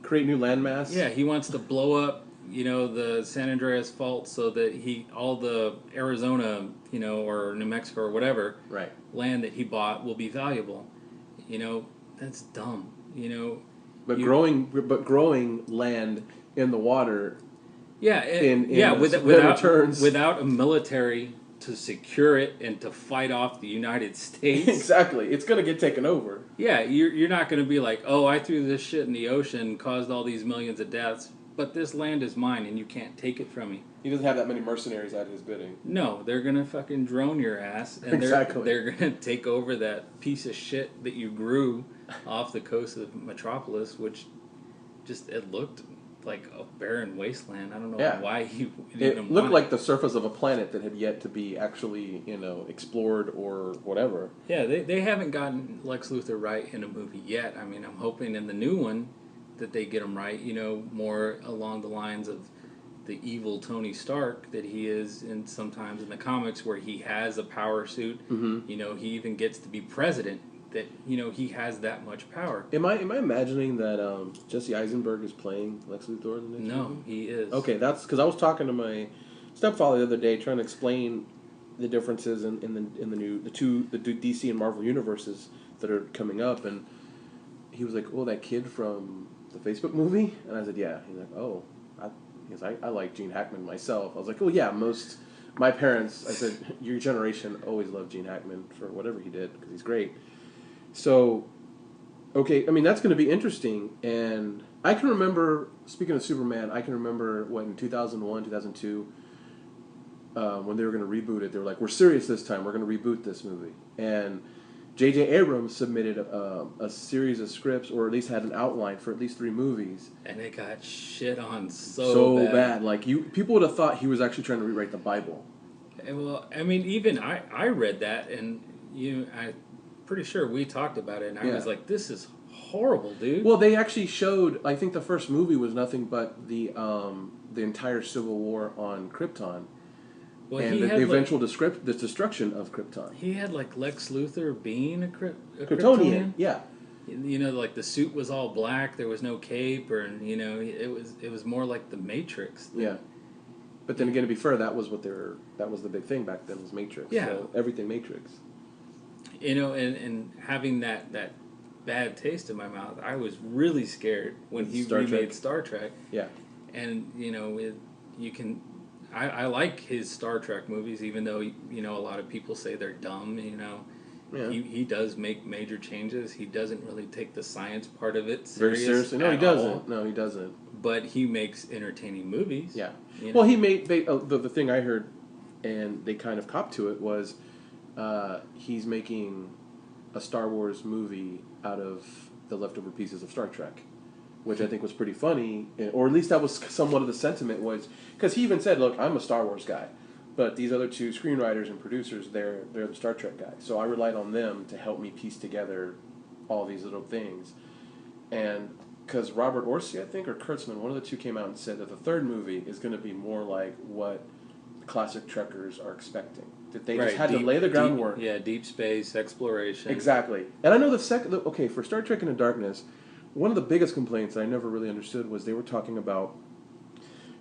create new landmass. Yeah, he wants to blow up, the San Andreas Fault so that all the Arizona, or New Mexico or whatever right. land that he bought will be valuable. That's dumb. But growing land in the water. Yeah, without a military to secure it and to fight off the United States. Exactly. It's going to get taken over. Yeah, you're not going to be like, oh, I threw this shit in the ocean, caused all these millions of deaths, but this land is mine and you can't take it from me. He doesn't have that many mercenaries at his bidding. No, they're going to fucking drone your ass, and exactly. they're going to take over that piece of shit that you grew off the coast of Metropolis, which it looked like a barren wasteland. I don't know why he it looked like the surface of a planet that had yet to be actually, explored or whatever. Yeah, they haven't gotten Lex Luthor right in a movie yet. I mean, I'm hoping in the new one that they get him right, more along the lines of the evil Tony Stark that he is sometimes in the comics, where he has a power suit. Mm-hmm. He even gets to be president. That he has that much power. Am I imagining that Jesse Eisenberg is playing Lex Luthor in the next movie? No, he is. Okay, that's because I was talking to my stepfather the other day, trying to explain the differences in the DC and Marvel universes that are coming up, and he was like, "Oh, that kid from the Facebook movie," and I said, "Yeah." He's like, "Oh, I like Gene Hackman myself." I was like, "Oh yeah, my parents." I said, "Your generation always loved Gene Hackman for whatever he did because he's great." So, okay, I mean, that's going to be interesting, and I can remember, speaking of Superman, I can remember in 2001, 2002, when they were going to reboot it, they were like, we're serious this time, we're going to reboot this movie, and J.J. Abrams submitted a series of scripts, or at least had an outline for at least 3 movies. And it got shit on so bad. Like, people would have thought he was actually trying to rewrite the Bible. Well, I mean, even I read that, and I'm pretty sure we talked about it, and I was like, this is horrible, dude. Well, they actually showed, I think the first movie was nothing but the entire Civil War on Krypton. Well, and the eventual destruction of Krypton. He had like Lex Luthor being a Kryptonian. Yeah. Like the suit was all black, there was no cape, or it was more like the Matrix. Yeah. But then again, to be fair, that was the big thing back then, was Matrix. Yeah. So everything Matrix. And having that bad taste in my mouth, I was really scared when he remade Star Trek. Yeah. And, you can... I like his Star Trek movies, even though, a lot of people say they're dumb, Yeah. He does make major changes. He doesn't really take the science part of it very seriously. No, he doesn't. No, he doesn't. But he makes entertaining movies. Yeah. Well, he made... the thing I heard, and they kind of copped to it, was... he's making a Star Wars movie out of the leftover pieces of Star Trek, which I think was pretty funny, or at least that was somewhat of the sentiment, was because he even said, "Look, I'm a Star Wars guy, but these other 2 screenwriters and producers, they're the Star Trek guys, so I relied on them to help me piece together all these little things." And because Robert Orci, I think, or Kurtzman, one of the 2 came out and said that the 3rd movie is going to be more like what classic Trekkers are expecting. That they just had to lay the groundwork. Deep space exploration. Exactly. And I know for Star Trek Into Darkness, one of the biggest complaints I never really understood was they were talking about,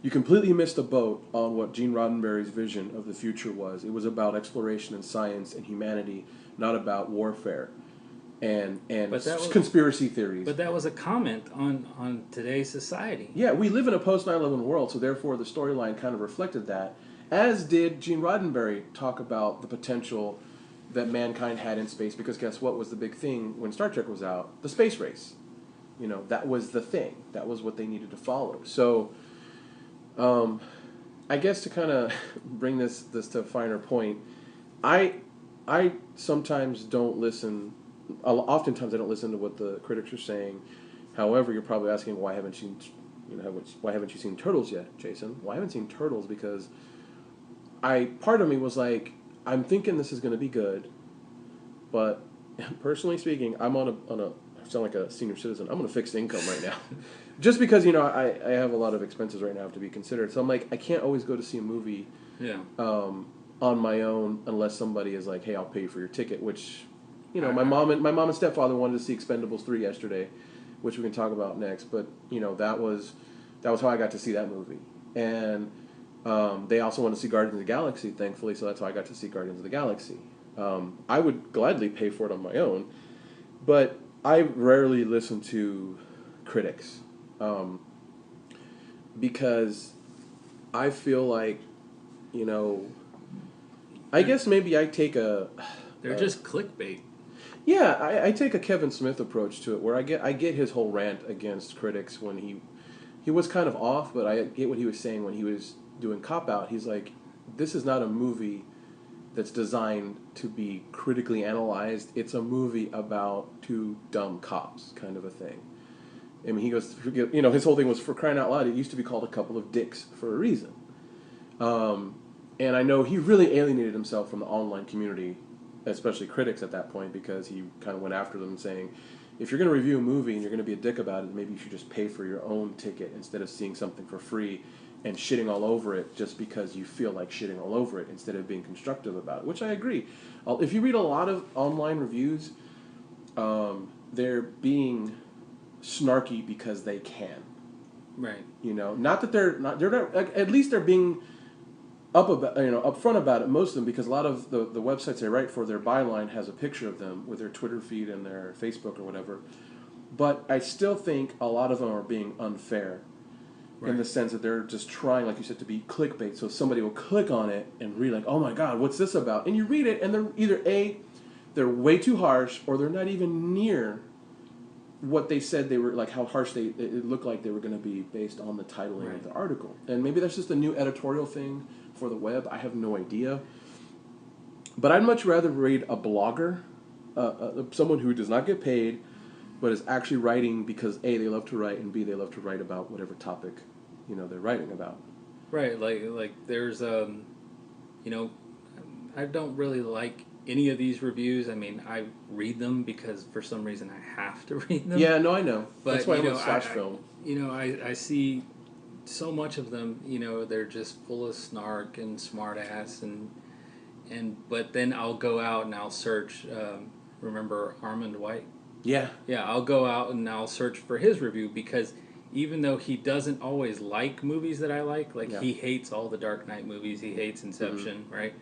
you completely missed the boat on what Gene Roddenberry's vision of the future was. It was about exploration and science and humanity, not about warfare and conspiracy theories. But that was a comment on today's society. Yeah, we live in a post 9/11 world, so therefore the storyline kind of reflected that. As did Gene Roddenberry talk about the potential that mankind had in space, because guess what was the big thing when Star Trek was out? The space race. That was the thing. That was what they needed to follow. So, I guess to kind of bring this to a finer point, I sometimes don't listen. Oftentimes I don't listen to what the critics are saying. However, you're probably asking, why haven't you seen Turtles yet, Jason? Well, I haven't seen Turtles because part of me was like, I'm thinking this is going to be good, but personally speaking, I'm on a I sound like a senior citizen. I'm on a fixed income right now, just because I have a lot of expenses right now have to be considered. So I'm like, I can't always go to see a movie, on my own unless somebody is like, hey, I'll pay for your ticket. Which, my mom and stepfather wanted to see Expendables 3 yesterday, which we can talk about next. But that was how I got to see that movie. And they also want to see Guardians of the Galaxy, thankfully, so that's how I got to see Guardians of the Galaxy. I would gladly pay for it on my own, but I rarely listen to critics because I feel like, you know, I guess maybe I take They're just clickbait. Yeah, I take a Kevin Smith approach to it, where I get his whole rant against critics when he was kind of off, but I get what he was saying when he was doing Cop Out. He's like, this is not a movie that's designed to be critically analyzed. It's a movie about two dumb cops, kind of a thing. I mean, he goes, you know, his whole thing was, for crying out loud, it used to be called A Couple of Dicks for a reason. And I know he really alienated himself from the online community, especially critics at that point, because he kind of went after them saying, if you're going to review a movie and you're going to be a dick about it, maybe you should just pay for your own ticket instead of seeing something for free and shitting all over it just because you feel like shitting all over it instead of being constructive about it, which I agree. If you read a lot of online reviews, they're being snarky because they can. Right. You know, not that they're not, at least they're being upfront about it, most of them, because a lot of the websites they write for, their byline has a picture of them with their Twitter feed and their Facebook or whatever. But I still think a lot of them are being unfair, right, in the sense that they're just trying, like you said, to be clickbait. So somebody will click on it and read like, oh my God, what's this about? And you read it and they're either they're way too harsh, or they're not even near what they said they were, like how harsh it looked like they were going to be based on the titling, right, of the article. And maybe that's just a new editorial thing for the web. I have no idea. But I'd much rather read a blogger, someone who does not get paid, but is actually writing because A, they love to write, and B, they love to write about whatever topic, you know, they're writing about. Right, like there's, you know, I don't really like any of these reviews. I mean, I read them because for some reason I have to read them. Yeah, no, I know. But, that's why I know, love Slash Film. I see so much of them, you know, they're just full of snark and smart ass, but then I'll go out and I'll search, remember Armand White? Yeah. Yeah, I'll go out and I'll search for his review, because even though he doesn't always like movies that I like yeah, he hates all the Dark Knight movies, he hates Inception, mm-hmm, right?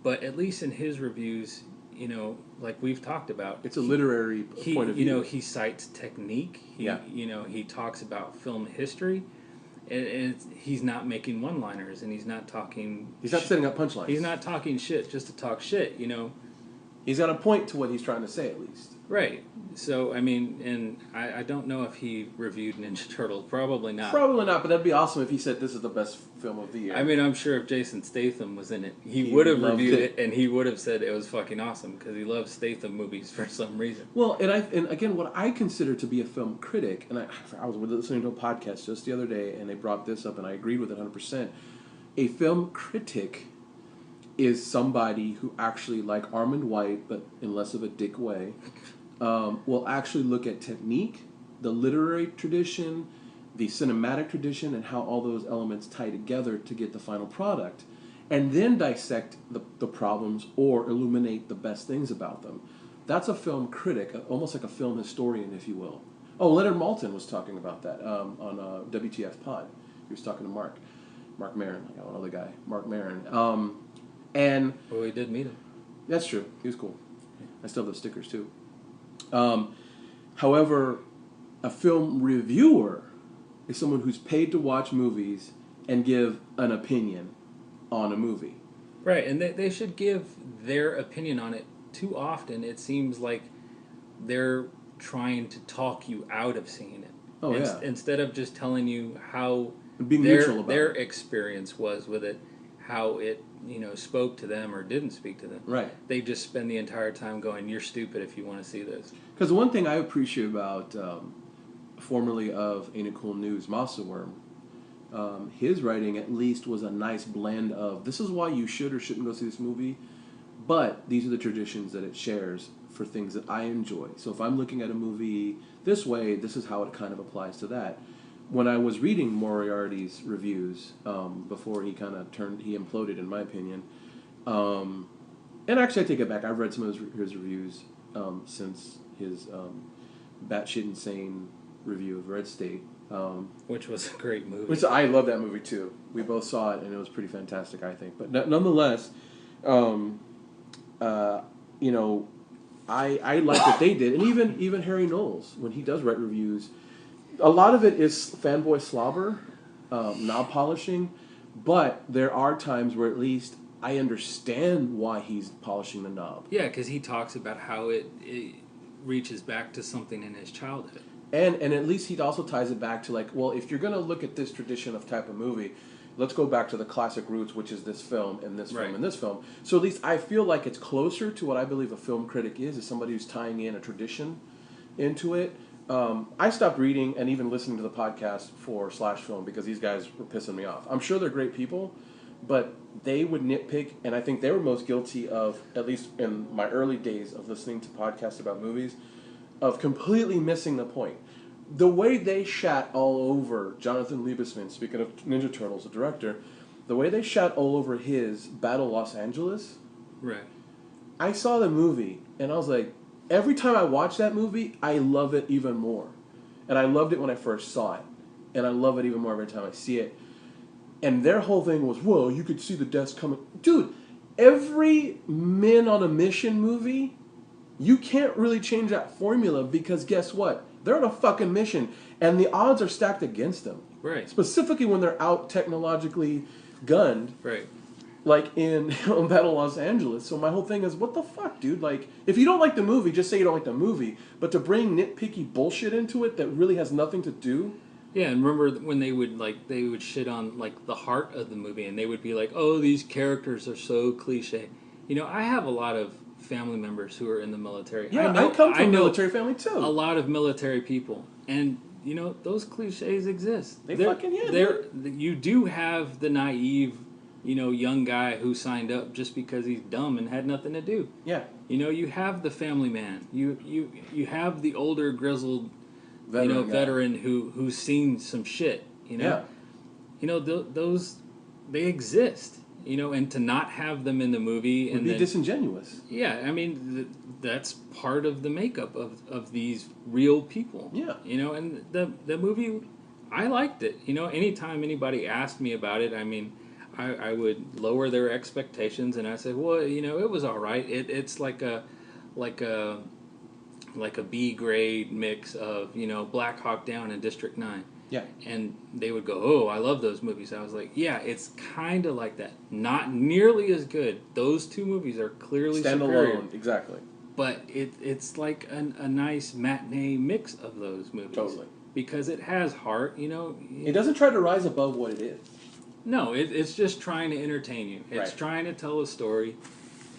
But at least in his reviews, you know, like we've talked about, it's a literary point of view. You know, he cites technique. You know, he talks about film history, and he's not making one-liners, and he's not talking. He's not setting up punchlines. He's not talking shit just to talk shit. You know, he's got a point to what he's trying to say, at least. Right. So, I mean, and I don't know if he reviewed Ninja Turtle. Probably not. Probably not, but that'd be awesome if he said this is the best film of the year. I mean, I'm sure if Jason Statham was in it, he would have reviewed it, and he would have said it was fucking awesome, because he loves Statham movies for some reason. Well, and again, what I consider to be a film critic, and I was listening to a podcast just the other day, and they brought this up, and I agreed with it 100%. A film critic is somebody who actually, like Armand White, but in less of a dick way, will actually look at technique, the literary tradition, the cinematic tradition, and how all those elements tie together to get the final product, and then dissect the problems or illuminate the best things about them. That's a film critic, almost like a film historian, if you will. Oh, Leonard Maltin was talking about that on WTF Pod. He was talking to Mark Maron, like another guy, Mark Maron. And well, we did meet him. That's true. He was cool. I still have those stickers too. However, a film reviewer is someone who's paid to watch movies and give an opinion on a movie. Right, and they should give their opinion on it. Too often, it seems like they're trying to talk you out of seeing it. Oh, yeah. Instead of just telling you how being neutral about their experience was with it, how it, you know, spoke to them or didn't speak to them. Right. They just spend the entire time going, "You're stupid if you want to see this." Because the one thing I appreciate about formerly of Ain't It Cool News, Masa Worm, his writing at least was a nice blend of, this is why you should or shouldn't go see this movie, but these are the traditions that it shares for things that I enjoy. So if I'm looking at a movie this way, this is how it kind of applies to that. When I was reading Moriarty's reviews, before he kind of he imploded, in my opinion, and actually I take it back, I've read some of his reviews since his batshit insane review of Red State, Which was a great movie. Which I love that movie too. We both saw it, and it was pretty fantastic, I think. But nonetheless, you know, I like what they did, and even Harry Knowles, when he does write reviews, a lot of it is fanboy slobber, knob polishing, but there are times where at least I understand why he's polishing the knob. Yeah, because he talks about how it reaches back to something in his childhood. And at least he also ties it back to like, well, if you're going to look at this tradition of type of movie, let's go back to the classic roots, which is this film and this film and this film. So at least I feel like it's closer to what I believe a film critic is somebody who's tying in a tradition into it. I stopped reading and even listening to the podcast for Slash Film because these guys were pissing me off. I'm sure they're great people, but they would nitpick, and I think they were most guilty of, at least in my early days of listening to podcasts about movies, of completely missing the point. The way they shat all over Jonathan Liebesman, speaking of Ninja Turtles, the director, the way they shat all over his Battle Los Angeles. Right. I saw the movie, and I was like, every time I watch that movie, I love it even more. And I loved it when I first saw it. And I love it even more every time I see it. And their whole thing was, whoa, you could see the deaths coming. Dude, every Men on a Mission movie, you can't really change that formula because guess what? They're on a fucking mission, and the odds are stacked against them. Right. Specifically when they're out technologically gunned. Right. Like in Battle Los Angeles. So my whole thing is, what the fuck, dude? Like, if you don't like the movie, just say you don't like the movie. But to bring nitpicky bullshit into it that really has nothing to do. Yeah, and remember when they would shit on like the heart of the movie, and they would be like, "Oh, these characters are so cliche." You know, I have a lot of family members who are in the military. Yeah, I come from a military family too. A lot of military people, and you know those cliches exist. You do have the naive, you know, young guy who signed up just because he's dumb and had nothing to do. Yeah. You know, you have the family man. You have the older grizzled, veteran who's seen some shit. You know. Yeah. You know those they exist. You know, and to not have them in the movie would be disingenuous. Yeah, I mean that's part of the makeup of these real people. Yeah. You know, and the movie, I liked it. You know, anytime anybody asked me about it, I mean, I would lower their expectations, and I said, well, you know, it was all right. It's like a B grade mix of, you know, Black Hawk Down and District 9. Yeah. And they would go, oh, I love those movies. I was like, yeah, it's kind of like that. Not nearly as good. Those two movies are clearly superior. Standalone, exactly. But it's like a nice matinee mix of those movies. Totally. Because it has heart, you know. It doesn't try to rise above what it is. No, it's just trying to entertain you. It's right. trying to tell a story.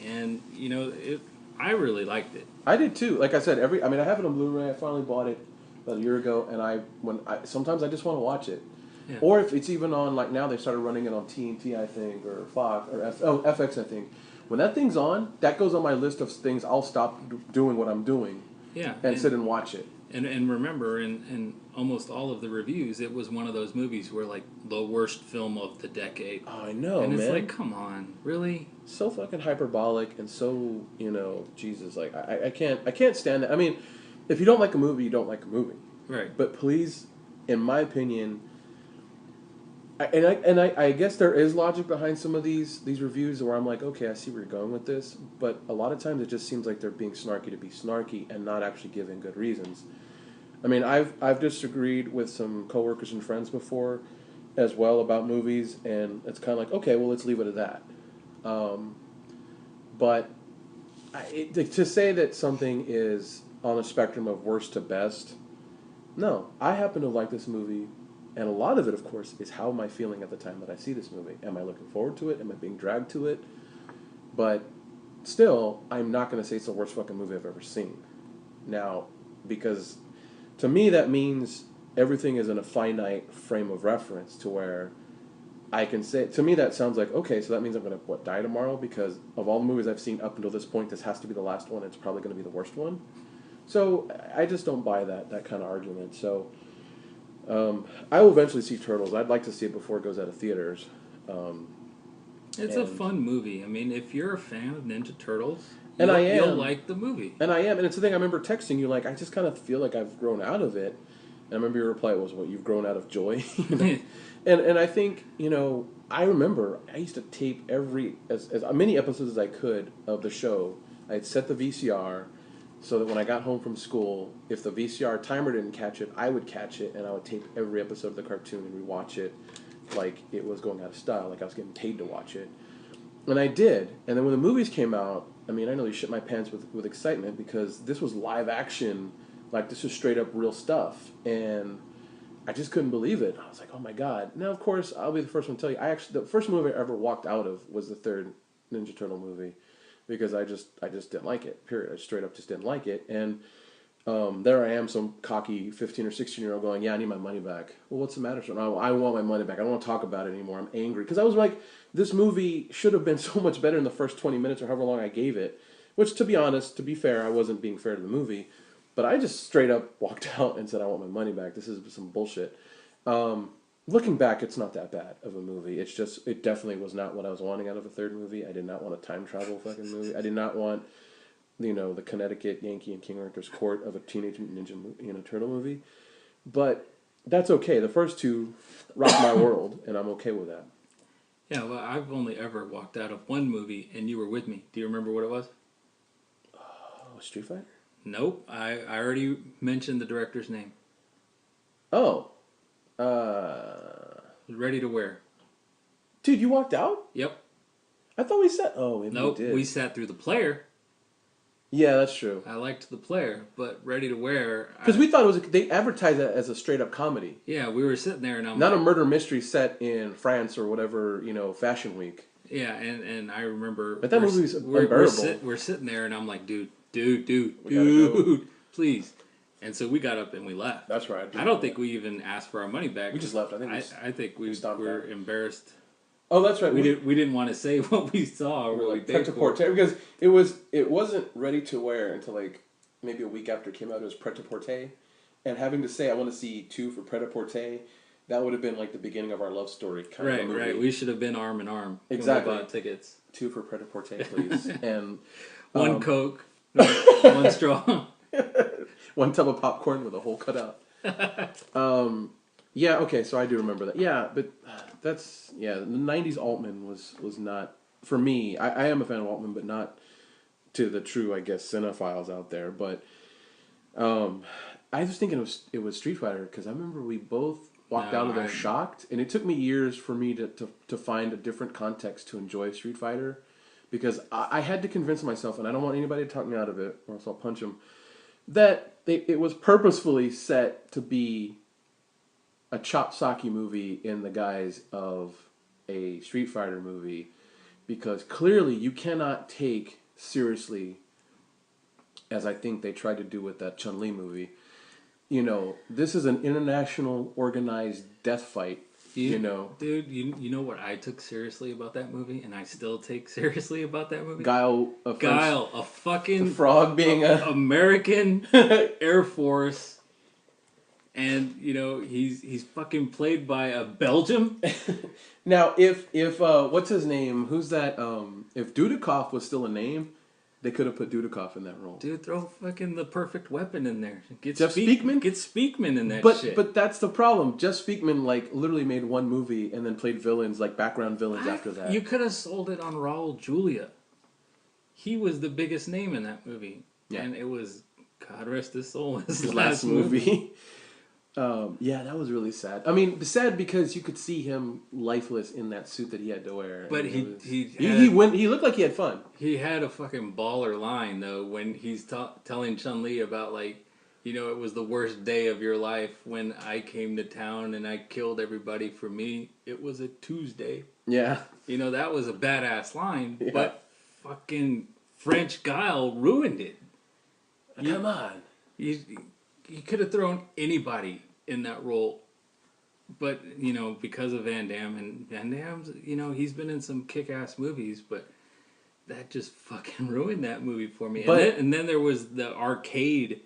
And, you know, I really liked it. I did too. Like I said, I have it on Blu-ray. I finally bought it about a year ago, and sometimes I just want to watch it. Yeah. Or if it's even on, like now they started running it on TNT, I think, or Fox, or FX, I think. When that thing's on, that goes on my list of things I'll stop doing what I'm doing. Yeah. And sit and watch it. And remember, in almost all of the reviews, it was one of those movies where, like, the worst film of the decade. Oh, I know, and man. it's like, come on, really? So fucking hyperbolic and so, you know, Jesus, like, I can't stand that. I mean, if you don't like a movie, you don't like a movie. Right. But please, in my opinion, I guess there is logic behind some of these reviews where I'm like, okay, I see where you're going with this, but a lot of times it just seems like they're being snarky to be snarky and not actually giving good reasons. I mean, I've disagreed with some coworkers and friends before as well about movies, and it's kind of like, okay, well, let's leave it at that. But to say that something is on a spectrum of worst to best, no. I happen to like this movie, and a lot of it, of course, is how am I feeling at the time that I see this movie. Am I looking forward to it? Am I being dragged to it? But still, I'm not going to say it's the worst fucking movie I've ever seen. Now, because to me that means everything is in a finite frame of reference to where I can say, to me that sounds like, okay, so that means I'm going to, die tomorrow? Because of all the movies I've seen up until this point, this has to be the last one. It's probably going to be the worst one. So I just don't buy that kind of argument. So I will eventually see Turtles. I'd like to see it before it goes out of theaters. It's a fun movie. I mean, if you're a fan of Ninja Turtles, you'll like the movie. And I am. And it's the thing I remember texting you, like, I just kind of feel like I've grown out of it. And I remember your reply was, "What, you've grown out of joy?" And I think, I remember I used to tape as many episodes as I could of the show. I'd set the VCR so that when I got home from school, if the VCR timer didn't catch it, I would catch it, and I would tape every episode of the cartoon and rewatch it like it was going out of style, like I was getting paid to watch it. And I did. And then when the movies came out, I nearly shit my pants with excitement because this was live action, like this is straight up real stuff. And I just couldn't believe it. I was like, oh my God. Now, of course, I'll be the first one to tell you, the first movie I ever walked out of was the third Ninja Turtle movie because I just didn't like it, period. I straight up just didn't like it. And there I am, some cocky 15 or 16-year-old going, yeah, I need my money back. Well, what's the matter, son? I want my money back. I don't want to talk about it anymore. I'm angry. Because I was like, this movie should have been so much better in the first 20 minutes or however long I gave it. Which, to be honest, to be fair, I wasn't being fair to the movie. But I just straight up walked out and said, I want my money back. This is some bullshit. Looking back, it's not that bad of a movie. It's just, it definitely was not what I was wanting out of a third movie. I did not want a time travel fucking movie. I did not want, the Connecticut Yankee and King Arthur's court of a Teenage Mutant Ninja Turtle movie. But that's okay. The first two rock my world, and I'm okay with that. Yeah, well, I've only ever walked out of one movie, and you were with me. Do you remember what it was? Street Fighter? Nope. I already mentioned the director's name. Oh. Ready to Wear. Dude, you walked out? Yep. I thought we sat... Oh, maybe nope, we did. We sat through the player. Yeah, that's true. I liked the player, but Ready to Wear... Because we thought it was... They advertised it as a straight-up comedy. Yeah, we were sitting there and I'm not a murder mystery set in France or whatever, Fashion Week. Yeah, and I remember... But that movie's unbearable. We're sitting there and I'm like, dude, please. And so we got up and we left. That's right. I don't think we even asked for our money back. We just left. I think we were embarrassed. Oh, that's right. We didn't want to say what we saw or what we paid for. Because it wasn't Ready to Wear until like maybe a week after it came out. It was Pret-a-Porter, and having to say I want to see 2 for Pret-a-Porter, that would have been like the beginning of our love story kind of movie. Right. We should have been arm in arm. Exactly. When we bought tickets. 2 for Pret-a-Porter, please, and one Coke, one straw, 1 tub of popcorn with a hole cut out. Yeah. Okay. So I do remember that. Yeah, but the '90s Altman was not for me. I am a fan of Altman, but not to the true, I guess, cinephiles out there. But I was thinking it was Street Fighter because I remember we both walked out of there shocked, and it took me years for me to find a different context to enjoy Street Fighter because I had to convince myself, and I don't want anybody to talk me out of it, or else I'll punch them, that it was purposefully set to be a chop-socky movie in the guise of a Street Fighter movie because clearly you cannot take seriously, as I think they tried to do with that Chun-Li movie, this is an international organized death fight, Dude, you know what I took seriously about that movie, and I still take seriously about that movie? Guile, a fucking... The frog being American Air Force... And he's fucking played by a Belgium. Now, if what's his name? Who's that? If Dudikoff was still a name, they could have put Dudikoff in that role. Dude, throw fucking the perfect weapon in there. Get Jeff Speakman? Get Speakman in that shit. But that's the problem. Jeff Speakman literally made one movie and then played villains background villains after that. You could have sold it on Raul Julia. He was the biggest name in that movie, and it was God rest his soul. His last movie. Yeah, that was really sad. Sad because you could see him lifeless in that suit that he had to wear. But he looked like he had fun. He had a fucking baller line though when he's telling Chun-Li about it was the worst day of your life when I came to town and I killed everybody for me. It was a Tuesday. Yeah. That was a badass line, but fucking French Guile ruined it. Come on. You could have thrown anybody in that role, but because of Van Damme, and Van Damme's he's been in some kick-ass movies, but that just fucking ruined that movie for me. And then there was the arcade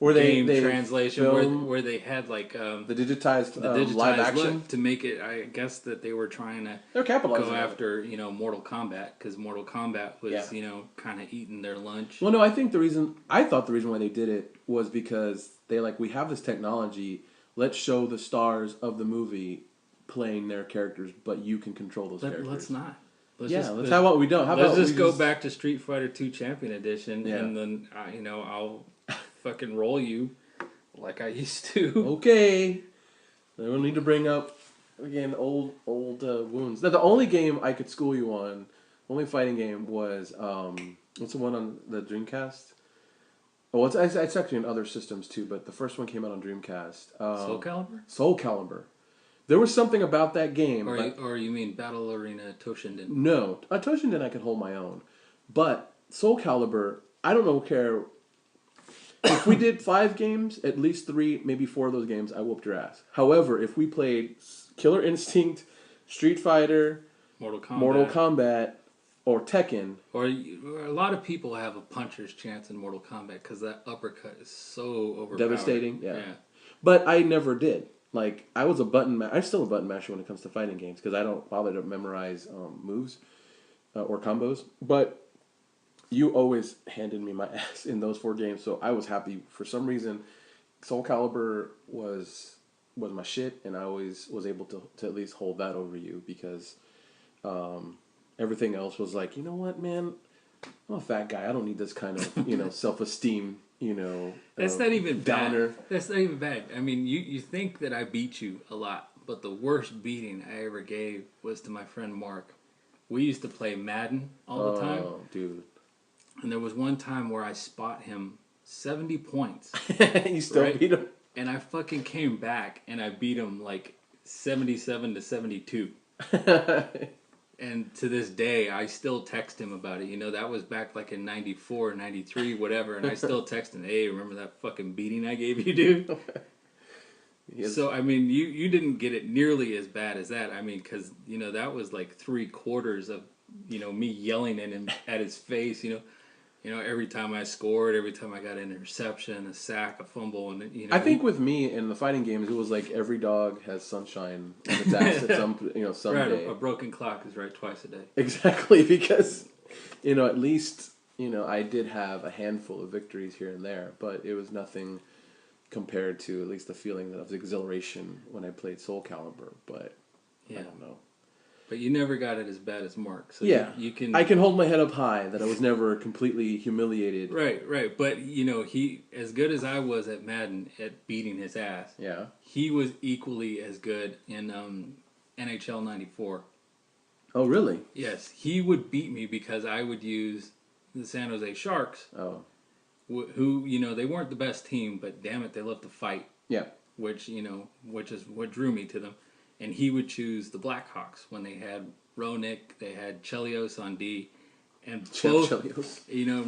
game translation where they had the digitized live action to make it. I guess that they were trying to go after Mortal Kombat because Mortal Kombat was kind of eating their lunch. Well, no, I thought the reason why they did it was because they we have this technology. let's show the stars of the movie playing their characters, but you can control those characters. Let's not. Let's have what we don't. How let's about just go back to Street Fighter 2 Champion Edition, Yeah. and then I'll fucking roll you like I used to. Okay. Then we'll need to bring up again old wounds. Now, the only game I could school you on, only fighting game was what's the one on the Dreamcast? Oh, it's actually in other systems too, but the first one came out on Dreamcast. Soul Calibur? Soul Calibur. There was something about that game. Or you mean Battle Arena Toshinden? No. Toshinden I could hold my own. But Soul Calibur, I don't care. If we did 5 games, at least 3, maybe 4 of those games, I whooped your ass. However, if we played Killer Instinct, Street Fighter, Mortal Kombat, or Tekken. Or a lot of people have a puncher's chance in Mortal Kombat because that uppercut is so overpowered. Devastating, yeah. But I never did. Like, I'm still a button masher when it comes to fighting games because I don't bother to memorize moves or combos. But you always handed me my ass in those 4 games, so I was happy. For some reason, Soul Calibur was my shit, and I always was able to at least hold that over you because everything else was like, you know what, man? I'm a fat guy. I don't need this kind of self-esteem. That's not even downer. bad. That's not even bad. I mean, you think that I beat you a lot, but the worst beating I ever gave was to my friend Mark. We used to play Madden all the time. Oh, dude. And there was one time where I spot him 70 points. You still beat him? And I fucking came back and I beat him like 77-72. And to this day, I still text him about it. That was back like in 94, 93, whatever. And I still text him, hey, remember that fucking beating I gave you, dude? Yes. So, I mean, you didn't get it nearly as bad as that. I mean, because, that was like 3/4 of, me yelling at him, at his face, every time I scored, every time I got an interception, a sack, a fumble, and I think with me in the fighting games, it was like every dog has sunshine in its ass at someday. Right, a broken clock is right twice a day. Exactly, because at least I did have a handful of victories here and there, but it was nothing compared to at least the feeling of exhilaration when I played Soul Calibur. But I don't know. But you never got it as bad as Mark. So yeah, you can. I can hold my head up high that I was never completely humiliated. Right. But he, as good as I was at Madden at beating his ass. Yeah. He was equally as good in NHL '94. Oh, really? Yes, he would beat me because I would use the San Jose Sharks. Oh. Who they weren't the best team, but damn it, they loved to fight. Yeah. Which is what drew me to them. And he would choose the Blackhawks when they had Roenick, they had Chelios on D, and both, Chelios.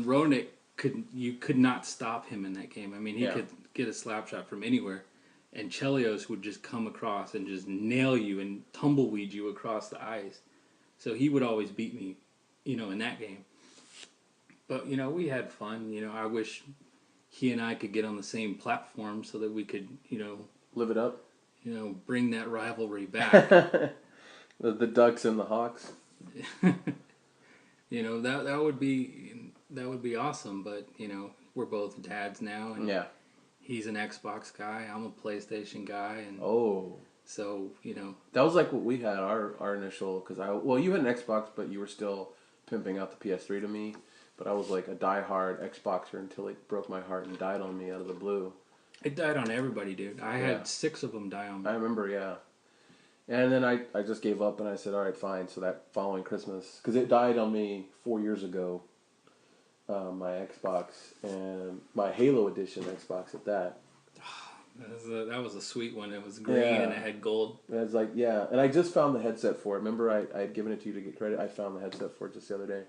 Roenick could not stop him in that game. I mean, he could get a slap shot from anywhere, and Chelios would just come across and just nail you and tumbleweed you across the ice. So he would always beat me, in that game. But we had fun. I wish he and I could get on the same platform so that we could, live it up. Bring that rivalry back. the Ducks and the Hawks. That would be awesome. But we're both dads now, and he's an Xbox guy. I'm a PlayStation guy, and so that was like what we had our initial. Because you had an Xbox, but you were still pimping out the PS3 to me. But I was like a diehard Xboxer until it broke my heart and died on me out of the blue. It died on everybody, dude. I had 6 of them die on me. I remember, yeah. And then I just gave up and I said, all right, fine. So that following Christmas, because it died on me 4 years ago, my Xbox, and my Halo Edition Xbox at that. That was a sweet one. It was green and it had gold. And I was like, yeah. And I just found the headset for it. Remember, I had given it to you to get credit. I found the headset for it just the other day.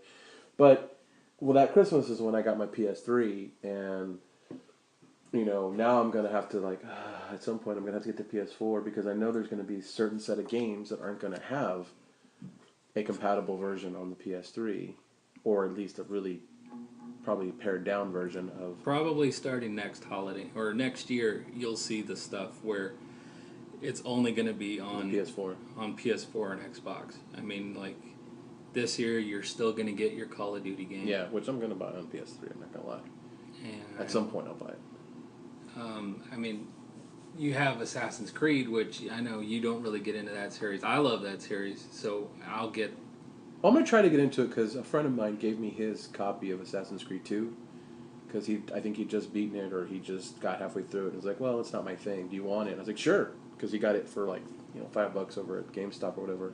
But, that Christmas is when I got my PS3, and now I'm going to have to, at some point I'm going to have to get the PS4 because I know there's going to be a certain set of games that aren't going to have a compatible version on the PS3, or at least a really probably pared down version of... Probably starting next holiday, or next year, you'll see the stuff where it's only going to be on PS4. On PS4 and Xbox. I mean, this year you're still going to get your Call of Duty game. Yeah, which I'm going to buy on PS3, I'm not going to lie. And at some point I'll buy it. I mean, you have Assassin's Creed, which I know you don't really get into that series. I love that series, so I'll get... I'm going to try to get into it because a friend of mine gave me his copy of Assassin's Creed 2 because I think he'd just beaten it or he just got halfway through it. He was like, well, it's not my thing. Do you want it? And I was like, sure, because he got it for like, $5 over at GameStop or whatever.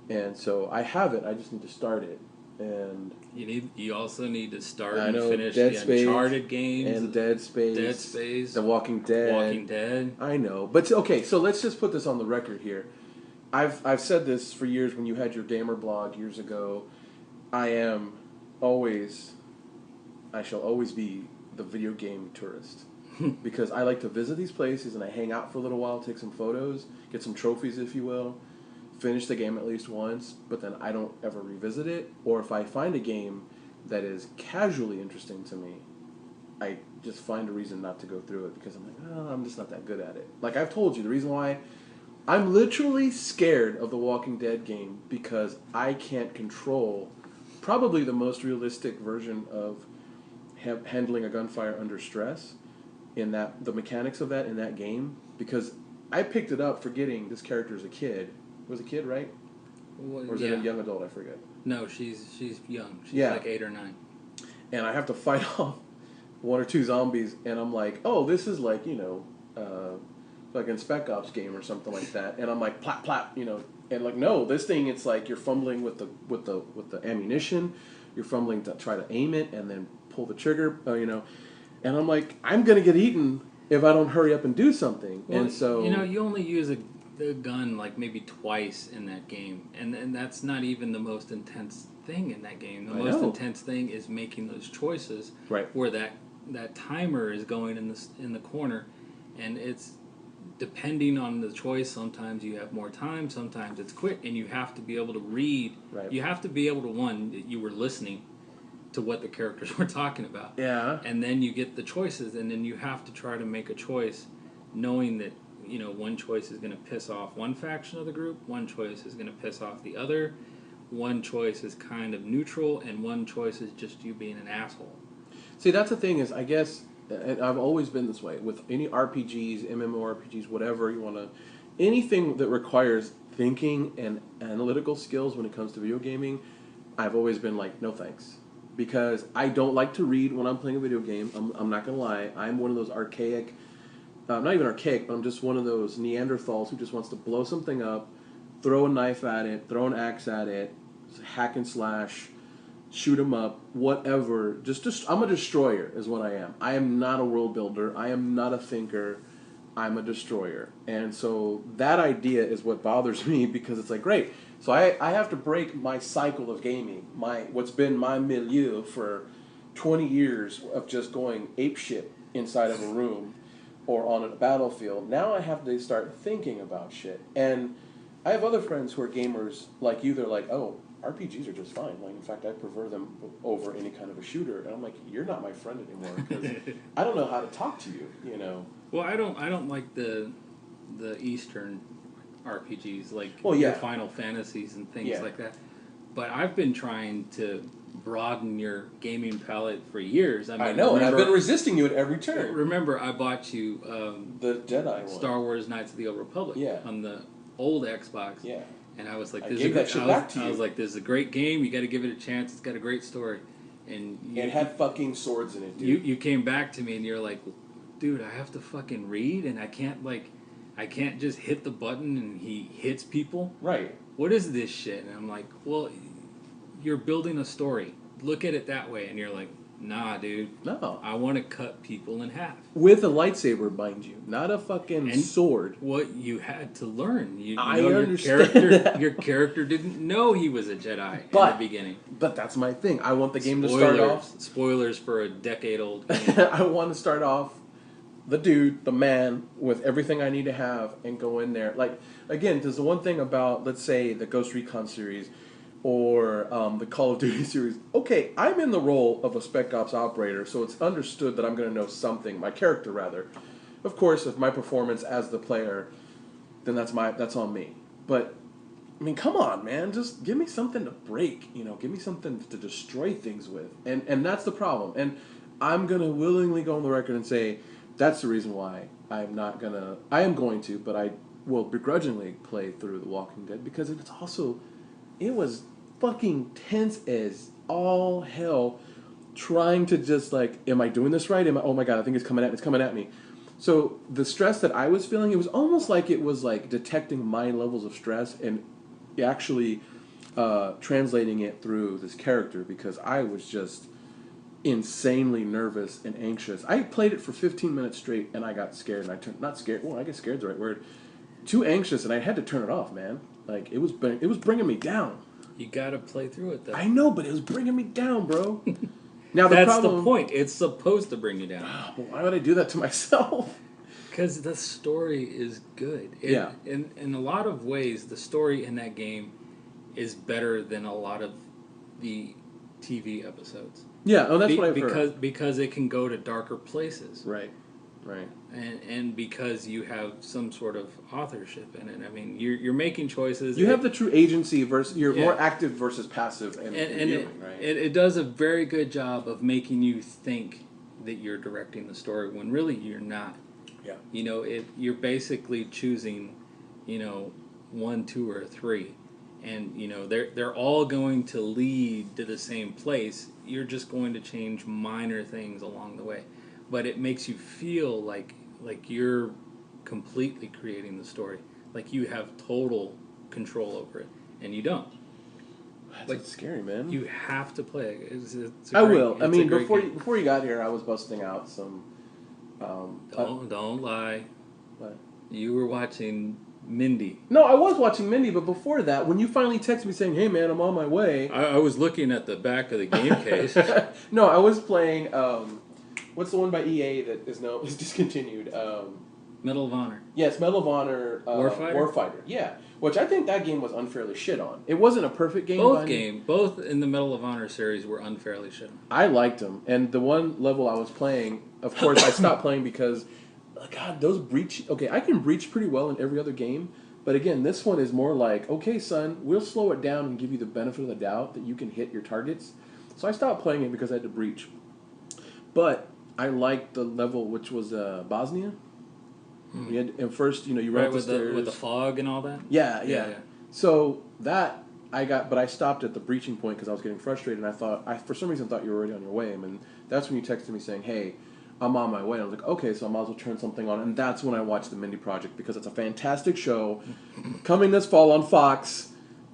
And so I have it. I just need to start it. And you also need to start I and know, finish Dead the Space Uncharted games. And Dead Space. The Walking Dead. I know. But, okay, so let's just put this on the record here. I've said this for years when you had your gamer blog years ago. I shall always be the video game tourist. Because I like to visit these places and I hang out for a little while, take some photos, get some trophies, if you will, finish the game at least once, but then I don't ever revisit it. Or if I find a game that is casually interesting to me, I just find a reason not to go through it because I'm like, oh, I'm just not that good at it. Like I've told you, the reason why I'm literally scared of the Walking Dead game because I can't control probably the most realistic version of handling a gunfire under stress in that the mechanics of that in that game because I picked it up forgetting this character is a kid. It was a kid, right? Well, or is it a young adult? I forget. No, she's young. She's like 8 or 9. And I have to fight off 1 or 2 zombies, and I'm like, oh, this is like like in Spec Ops game or something like that. And I'm like, plap plap, and like no, this thing it's like you're fumbling with the ammunition, you're fumbling to try to aim it and then pull the trigger, and I'm like, I'm gonna get eaten if I don't hurry up and do something. Well, and so you only use a gun like maybe twice in that game, and that's not even the most intense thing in that game. The most intense thing is making those choices, right? Where that timer is going in the corner, and it's depending on the choice. Sometimes you have more time, sometimes it's quick, and you have to be able to read. Right. You have to be able to you were listening to what the characters were talking about. Yeah. And then you get the choices, and then you have to try to make a choice, knowing that one choice is going to piss off one faction of the group, one choice is going to piss off the other, one choice is kind of neutral, and one choice is just you being an asshole. See, that's the thing is, I guess, and I've always been this way with any RPGs, MMORPGs, whatever you want to, anything that requires thinking and analytical skills when it comes to video gaming, I've always been like, no thanks. Because I don't like to read when I'm playing a video game. I'm not going to lie. I'm one of those archaic, not even archaic, but I'm just one of those Neanderthals who just wants to blow something up, throw a knife at it, throw an axe at it, hack and slash, shoot 'em up, whatever. Just I'm a destroyer is what I am. I am not a world builder. I am not a thinker. I'm a destroyer. And so that idea is what bothers me because it's like, great. So I have to break my cycle of gaming, what's been my milieu for 20 years of just going apeshit inside of a room or on a battlefield. Now I have to start thinking about shit. And I have other friends who are gamers like you. They're like, oh, RPGs are just fine. Like, in fact, I prefer them over any kind of a shooter. And I'm like, you're not my friend anymore because I don't know how to talk to you. Well, I don't like the Eastern RPGs like your Final Fantasies and things like that. But I've been trying to broaden your gaming palette for years. I know, and I've been resisting you at every turn. Remember, I bought you the Jedi one. Star Wars Knights of the Old Republic on the old Xbox. Yeah. And I was like, I was like, this is a great game. You got to give it a chance. It's got a great story. And it had fucking swords in it, dude. You came back to me and you're like, dude, I have to fucking read and I can't just hit the button and he hits people. Right. What is this shit? And I'm like, well, you're building a story. Look at it that way. And you're like, nah, dude. No. I want to cut people in half. With a lightsaber, mind you. Not a fucking sword. What you had to learn. I understand your character didn't know he was a Jedi in the beginning. But that's my thing. I want the game to start off. Spoilers for a decade-old game. I want to start off the dude, the man, with everything I need to have and go in there. Like, again, there's the one thing about, let's say, the Ghost Recon series or the Call of Duty series. Okay, I'm in the role of a Spec Ops operator, so it's understood that I'm going to know something, my character rather. Of course, if my performance as the player, then that's on me. But, I mean, come on, man, just give me something to break, give me something to destroy things with. And that's the problem. And I'm going to willingly go on the record and say, that's the reason why I am going to, but I will begrudgingly play through The Walking Dead because it was fucking tense as all hell, trying to just like, am I doing this right? Oh my god, I think it's coming at me. So the stress that I was feeling, it was almost like it was like detecting my levels of stress and actually translating it through this character because I was just insanely nervous and anxious. I played it for 15 minutes straight and I got scared and I turned, not scared, well I guess scared's the right word, too anxious and I had to turn it off, man. Like it was bringing me down. You gotta play through it though. I know, but it was bringing me down, bro. Now That's the point. It's supposed to bring you down. Well, why would I do that to myself? Because the story is good. Yeah. In a lot of ways, the story in that game is better than a lot of the TV episodes. Yeah, that's what I've heard. Because it can go to darker places. Right. And because you have some sort of authorship in it. I mean, you're making choices. You have the true agency versus you're more active versus passive, and right? It does a very good job of making you think that you're directing the story when really you're not. Yeah. You know, you're basically choosing, 1, 2, or 3, and they're all going to lead to the same place. You're just going to change minor things along the way. But it makes you feel like you're completely creating the story, like you have total control over it, and you don't. That's scary, man. You have to play it. I will. I mean, before you got here, I was busting out some. Don't lie. What? You were watching Mindy. No, I was watching Mindy, but before that, when you finally texted me saying, "Hey, man, I'm on my way," I was looking at the back of the game case. No, I was playing. What's the one by EA that is discontinued? Medal of Honor. Yes, Medal of Honor. Warfighter. Yeah, which I think that game was unfairly shit on. It wasn't a perfect game. Both in the Medal of Honor series were unfairly shit on. I liked them, and the one level I was playing, of course, I stopped playing because, God, those breach. Okay, I can breach pretty well in every other game, but again, this one is more like, okay, son, we'll slow it down and give you the benefit of the doubt that you can hit your targets. So I stopped playing it because I had to breach, but I liked the level which was Bosnia. You had, and first, you run up the stairs with the fog and all that. Yeah. So that but I stopped at the breaching point because I was getting frustrated, and for some reason thought you were already on your way. And that's when you texted me saying, "Hey, I'm on my way." And I was like, "Okay, so I might as well turn something on." And that's when I watched the Mindy Project because it's a fantastic show coming this fall on Fox.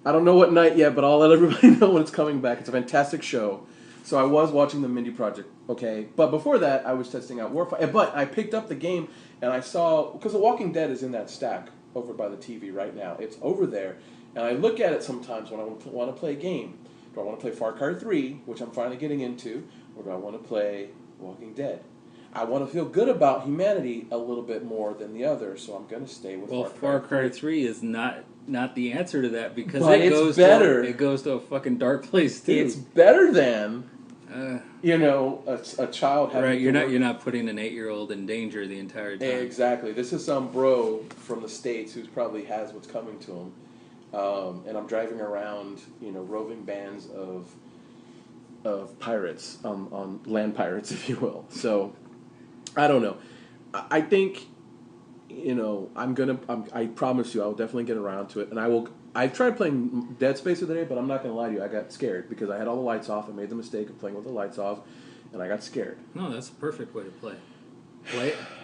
I don't know what night yet, but I'll let everybody know when it's coming back. It's a fantastic show. So I was watching the Mindy Project, okay? But before that, I was testing out Warfighter. But I picked up the game, and I saw... Because The Walking Dead is in that stack over by the TV right now. It's over there. And I look at it sometimes when I want to play a game. Do I want to play Far Cry 3, which I'm finally getting into, or do I want to play Walking Dead? I want to feel good about humanity a little bit more than the other, so I'm going to stay with Far Cry 3 is not the answer to that because it goes to a fucking dark place too. It's better than... a child having right. You're not putting an 8-year-old in danger the entire time. Exactly. This is some bro from the States who probably has what's coming to him, and I'm driving around, roving bands of pirates, on land pirates, if you will. So, I don't know. I think, I promise you, I will definitely get around to it, and I will. I tried playing Dead Space the other day, but I'm not going to lie to you. I got scared because I had all the lights off. I made the mistake of playing with the lights off, and I got scared. No, that's a perfect way to play.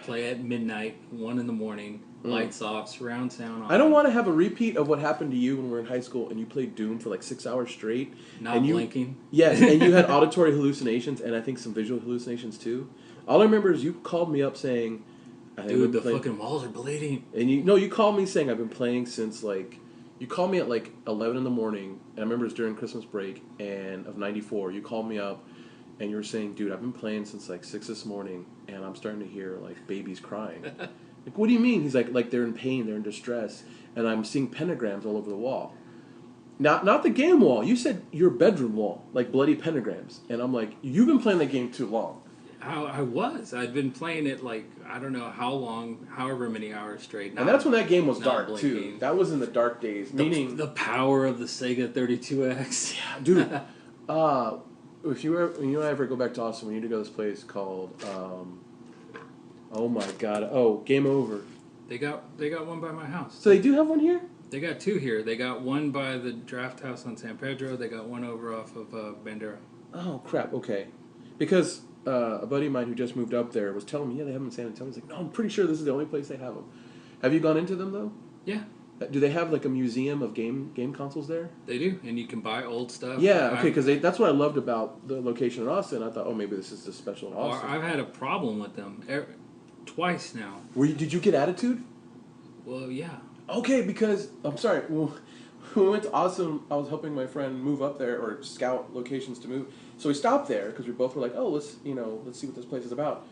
Play at midnight, 1 a.m, lights off, surround sound on. I don't want to have a repeat of what happened to you when we were in high school and you played Doom for like 6 hours straight. Blinking. Yes, and you had auditory hallucinations and I think some visual hallucinations too. All I remember is you called me up saying... Dude, the fucking walls are bleeding. And you called me saying I've been playing since like... You called me at like 11 in the morning, and I remember it was during Christmas break and of 94. You called me up, and you were saying, "Dude, I've been playing since like 6 this morning, and I'm starting to hear like babies crying." Like, what do you mean? He's like they're in pain, they're in distress, and I'm seeing pentagrams all over the wall. Not the game wall. You said your bedroom wall, like bloody pentagrams, and I'm like, you've been playing that game too long. I'd been playing it like, I don't know how long, however many hours straight. And that's when that game was dark, too. That was in the dark days. Meaning the power of the Sega 32X. Yeah, dude. If you ever go back to Austin, we need to go to this place called Oh my god. Oh, game over. They got one by my house. So they do have one here? They got two here. They got one by the draft house on San Pedro. They got one over off of Bandera. Oh, crap. Okay. Because a buddy of mine who just moved up there was telling me, yeah, they have them in San Antonio. He's like, no, I'm pretty sure this is the only place they have them. Have you gone into them, though? Yeah. Do they have, like, a museum of game consoles there? They do, and you can buy old stuff. Yeah, okay, because that's what I loved about the location in Austin. I thought, oh, maybe this is just special in Austin. I've had a problem with them twice now. Did you get attitude? Well, yeah. Okay, because, I'm sorry, when we went to Austin, I was helping my friend move up there, or scout locations to move. So we stopped there, because we both were like, oh, let's see what this place is about.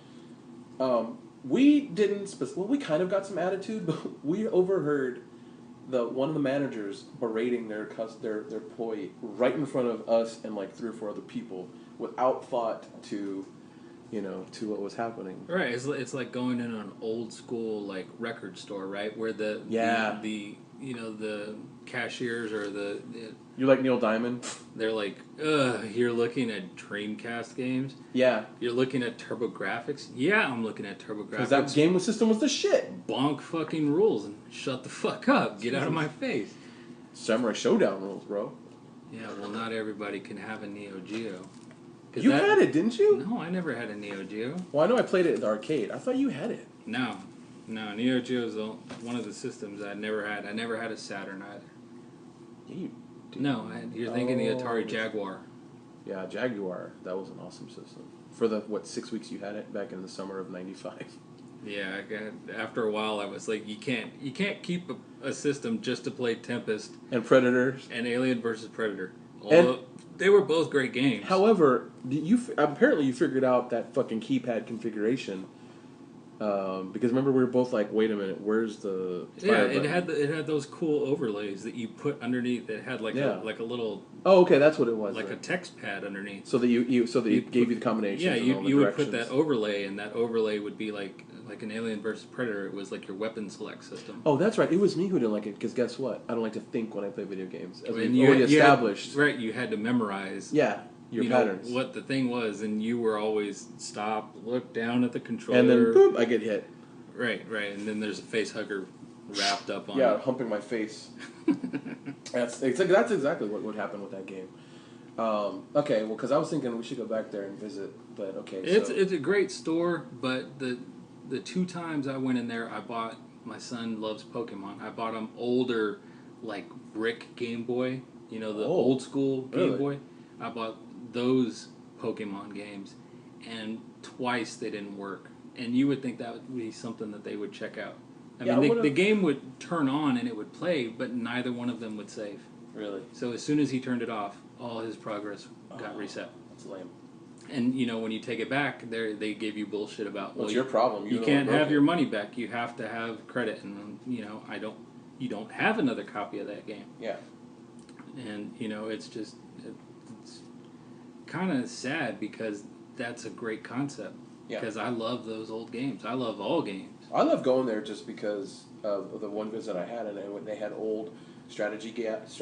We didn't, we kind of got some attitude, but we overheard one of the managers berating their employee right in front of us and like 3 or 4 other people without thought to what was happening. Right, it's like going in an old school like record store, right, where the cashiers or You're like Neil Diamond. They're like, you're looking at Dreamcast games. Yeah. You're looking at TurboGrafx. Yeah, I'm looking at TurboGrafx. Because that game system was the shit. Bonk fucking rules and shut the fuck up. Get out of my face. Samurai Showdown rules, bro. Yeah, well, not everybody can have a Neo Geo. You had it, didn't you? No, I never had a Neo Geo. Well, I know I played it at the arcade. I thought you had it. No, Neo Geo is one of the systems I never had. I never had a Saturn either. Yeah, you did. No, you're thinking the Atari Jaguar. Yeah, Jaguar. That was an awesome system. For the 6 weeks you had it back in the summer of '95. Yeah, after a while I was like, you can't keep a system just to play Tempest and Predators and Alien versus Predator. Although they were both great games. However, apparently you figured out that fucking keypad configuration. Because remember we were both like, wait a minute, where's the fire button? it had those cool overlays that you put underneath. It had like a little. Oh, okay, that's what it was. Like a text pad underneath. So that it gave you the combinations. Yeah, and all the you would directions. put that overlay, and that overlay would be like an Alien versus Predator. It was like your weapon select system. Oh, that's right. It was me who didn't like it because guess what? I don't like to think when I play video games. As And we've already established. You had to memorize. Yeah. Your patterns. What the thing was, and you were always stop, look down at the controller. And then, boop, I get hit. Right, and then there's a face hugger wrapped up on Yeah, it. humping my face. That's exactly what happened with that game. Okay, well, because I was thinking we should go back there and visit, but okay. It's a great store, but the 2 times I went in there, I bought, my son loves Pokemon, I bought him older, like, brick Game Boy, the old school Game Boy. I bought those Pokemon games, and twice they didn't work. And you would think that would be something that they would check out. I mean, the game would turn on and it would play, but neither one of them would save. Really? So as soon as he turned it off, all his progress got reset. That's lame. And, when you take it back, they give you bullshit about, what's your problem? You can't have your money back. You have to have credit. And, you don't have another copy of that game. Yeah. And, it's kind of sad because that's a great concept. Yeah. Because I love those old games. I love all games. I love going there just because of the one visit I had, and they had old strategy guides,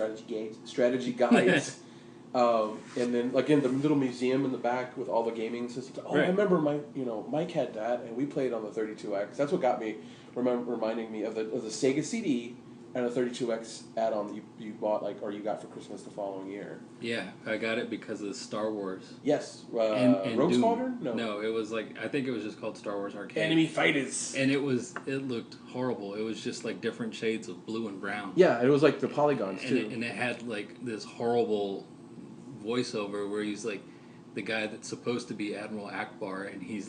and then like in the little museum in the back with all the gaming systems. Oh, right. I remember Mike had that, and we played on the 32X. That's what got me reminding me of the Sega CD. And a 32X add-on you bought, or you got for Christmas the following year. Yeah, I got it because of Star Wars. Yes. And Rogue Squadron? No, it was I think it was just called Star Wars Arcade. Enemy Fighters. And it looked horrible. It was just like different shades of blue and brown. Yeah, it was like the polygons too. And it had like this horrible voiceover where he's like, the guy that's supposed to be Admiral Akbar, and he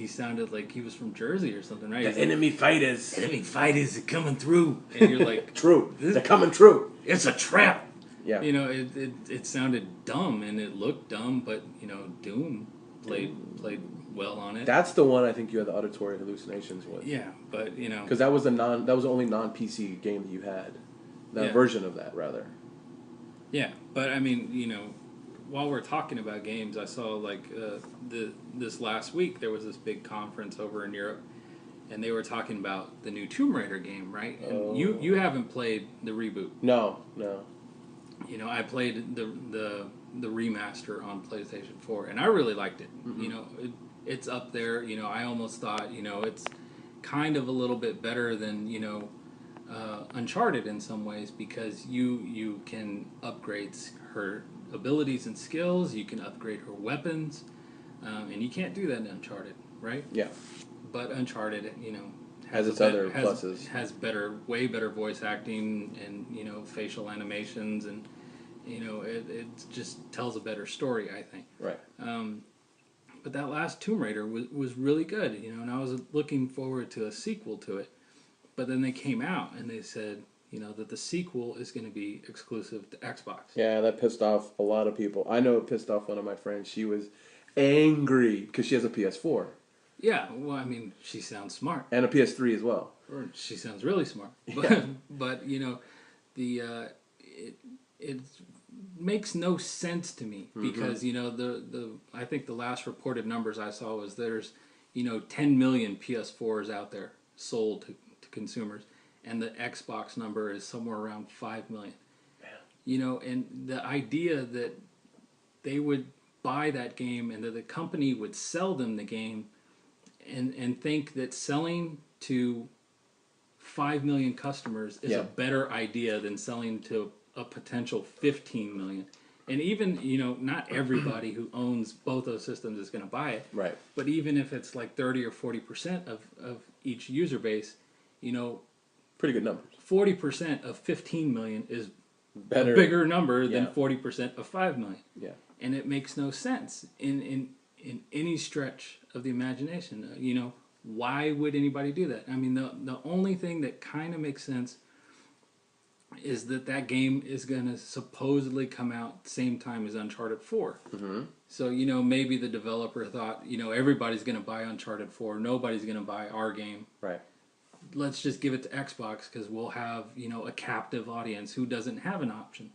sounded like he was from Jersey or something, right? The enemy fighters. Enemy fighters are coming through. And you're like... True. They're coming true. It's a trap. Yeah. It sounded dumb, and it looked dumb, but, Doom played well on it. That's the one I think you had the auditory hallucinations with. Yeah, but, Because that was the only non-PC game that you had. That version of that, rather. Yeah, but, I mean, while we're talking about games, I saw this last week there was this big conference over in Europe, and they were talking about the new Tomb Raider game, right? And you haven't played the reboot. No. I played the remaster on PlayStation 4, and I really liked it. Mm-hmm. It's up there. I almost thought kind of a little bit better than, Uncharted in some ways, because you can upgrade her abilities and skills, you can upgrade her weapons, and you can't do that in Uncharted, right? Yeah. But Uncharted, Has its other pluses. Has way better voice acting and, facial animations, and, it just tells a better story, I think. Right. But that last Tomb Raider was really good, and I was looking forward to a sequel to it. But then they came out and they said, that the sequel is going to be exclusive to Xbox. Yeah, that pissed off a lot of people. I know it pissed off one of my friends. She was angry because she has a PS4. Yeah, well, I mean, she sounds smart. And a PS3 as well. Or she sounds really smart. Yeah. But it makes no sense to me, because I think the last reported numbers I saw was there's 10 million PS4s out there sold to consumers, and the Xbox number is somewhere around 5 million. Man. And the idea that they would buy that game and that the company would sell them the game and think that selling to 5 million customers is a better idea than selling to a potential 15 million. And even, not everybody who owns both those systems is going to buy it. Right. But even if it's like 30 or 40% of each user base, pretty good numbers. 40% of 15 million is Better. a bigger number than 40% of 5 million. Yeah. And it makes no sense in any stretch of the imagination. Why would anybody do that? I mean, the only thing that kind of makes sense is that game is going to supposedly come out same time as Uncharted 4. Mm-hmm. So, maybe the developer thought, everybody's going to buy Uncharted 4. Nobody's going to buy our game. Right. Let's just give it to Xbox because we'll have, a captive audience who doesn't have an option,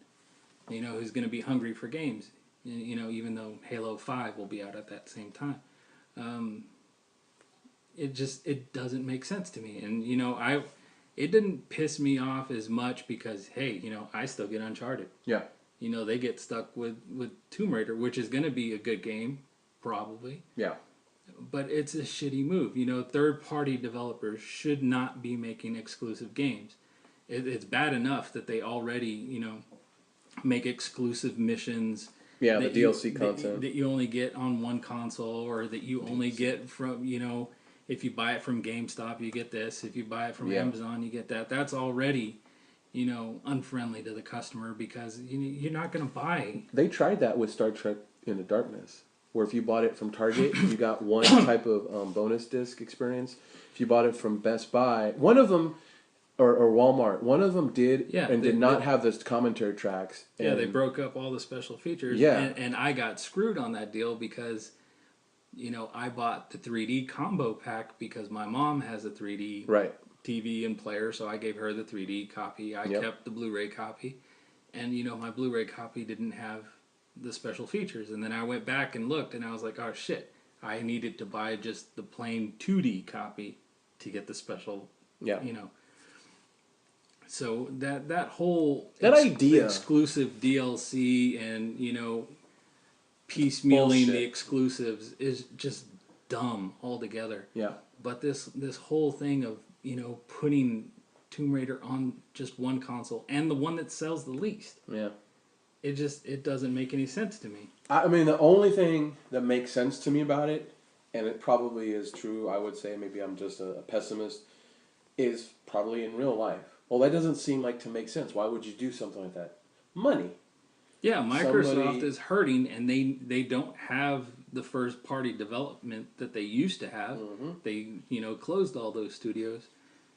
who's going to be hungry for games, even though Halo 5 will be out at that same time. It doesn't make sense to me. And, it didn't piss me off as much because, hey, I still get Uncharted. Yeah. They get stuck with Tomb Raider, which is going to be a good game, probably. Yeah. But it's a shitty move. Third-party developers should not be making exclusive games. It's bad enough that they already, make exclusive missions. Yeah, the DLC content. That you only get on one console, or that you only get from, if you buy it from GameStop, you get this. If you buy it from Amazon, you get that. That's already, unfriendly to the customer because you're not going to buy. They tried that with Star Trek Into Darkness, where if you bought it from Target, you got one type of bonus disc experience. If you bought it from Best Buy, one of them, or Walmart, one of them did did not have those commentary tracks. Yeah, they broke up all the special features. Yeah. And I got screwed on that deal because, I bought the 3D combo pack because my mom has a 3D TV and player, so I gave her the 3D copy. I kept the Blu-ray copy. And, my Blu-ray copy didn't have the special features, and then I went back and looked, and I was like, oh shit, I needed to buy just the plain 2D copy to get the special, so that whole idea, exclusive DLC and piecemealing the exclusives is just dumb altogether. Yeah. But this whole thing of putting Tomb Raider on just one console and the one that sells the least. Yeah. It doesn't make any sense to me. I mean, the only thing that makes sense to me about it, and it probably is true, I would say, maybe I'm just a pessimist, is probably in real life. Well, that doesn't seem like to make sense. Why would you do something like that? Money. Yeah, Microsoft is hurting, and they don't have the first-party development that they used to have. Mm-hmm. They, closed all those studios,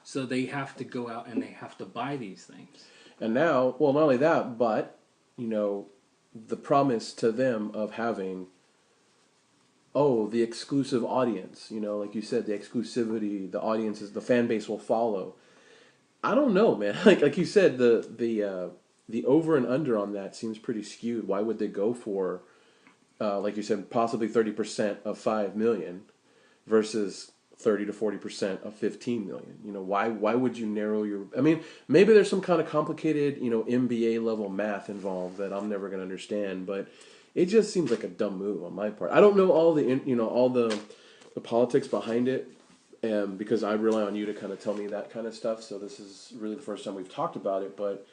so they have to go out and they have to buy these things. And now, well, not only that, but the promise to them of having, the exclusive audience, like you said, the exclusivity, the audiences, the fan base will follow. I don't know, man. Like you said, the over and under on that seems pretty skewed. Why would they go for, like you said, possibly 30% of 5 million versus 30 to 40% of 15 million? Why would you narrow your... I mean, maybe there's some kind of complicated, MBA level math involved that I'm never going to understand, but it just seems like a dumb move on my part. I don't know all the, all the politics behind it. because I rely on you to kind of tell me that kind of stuff. So this is really the first time we've talked about it, but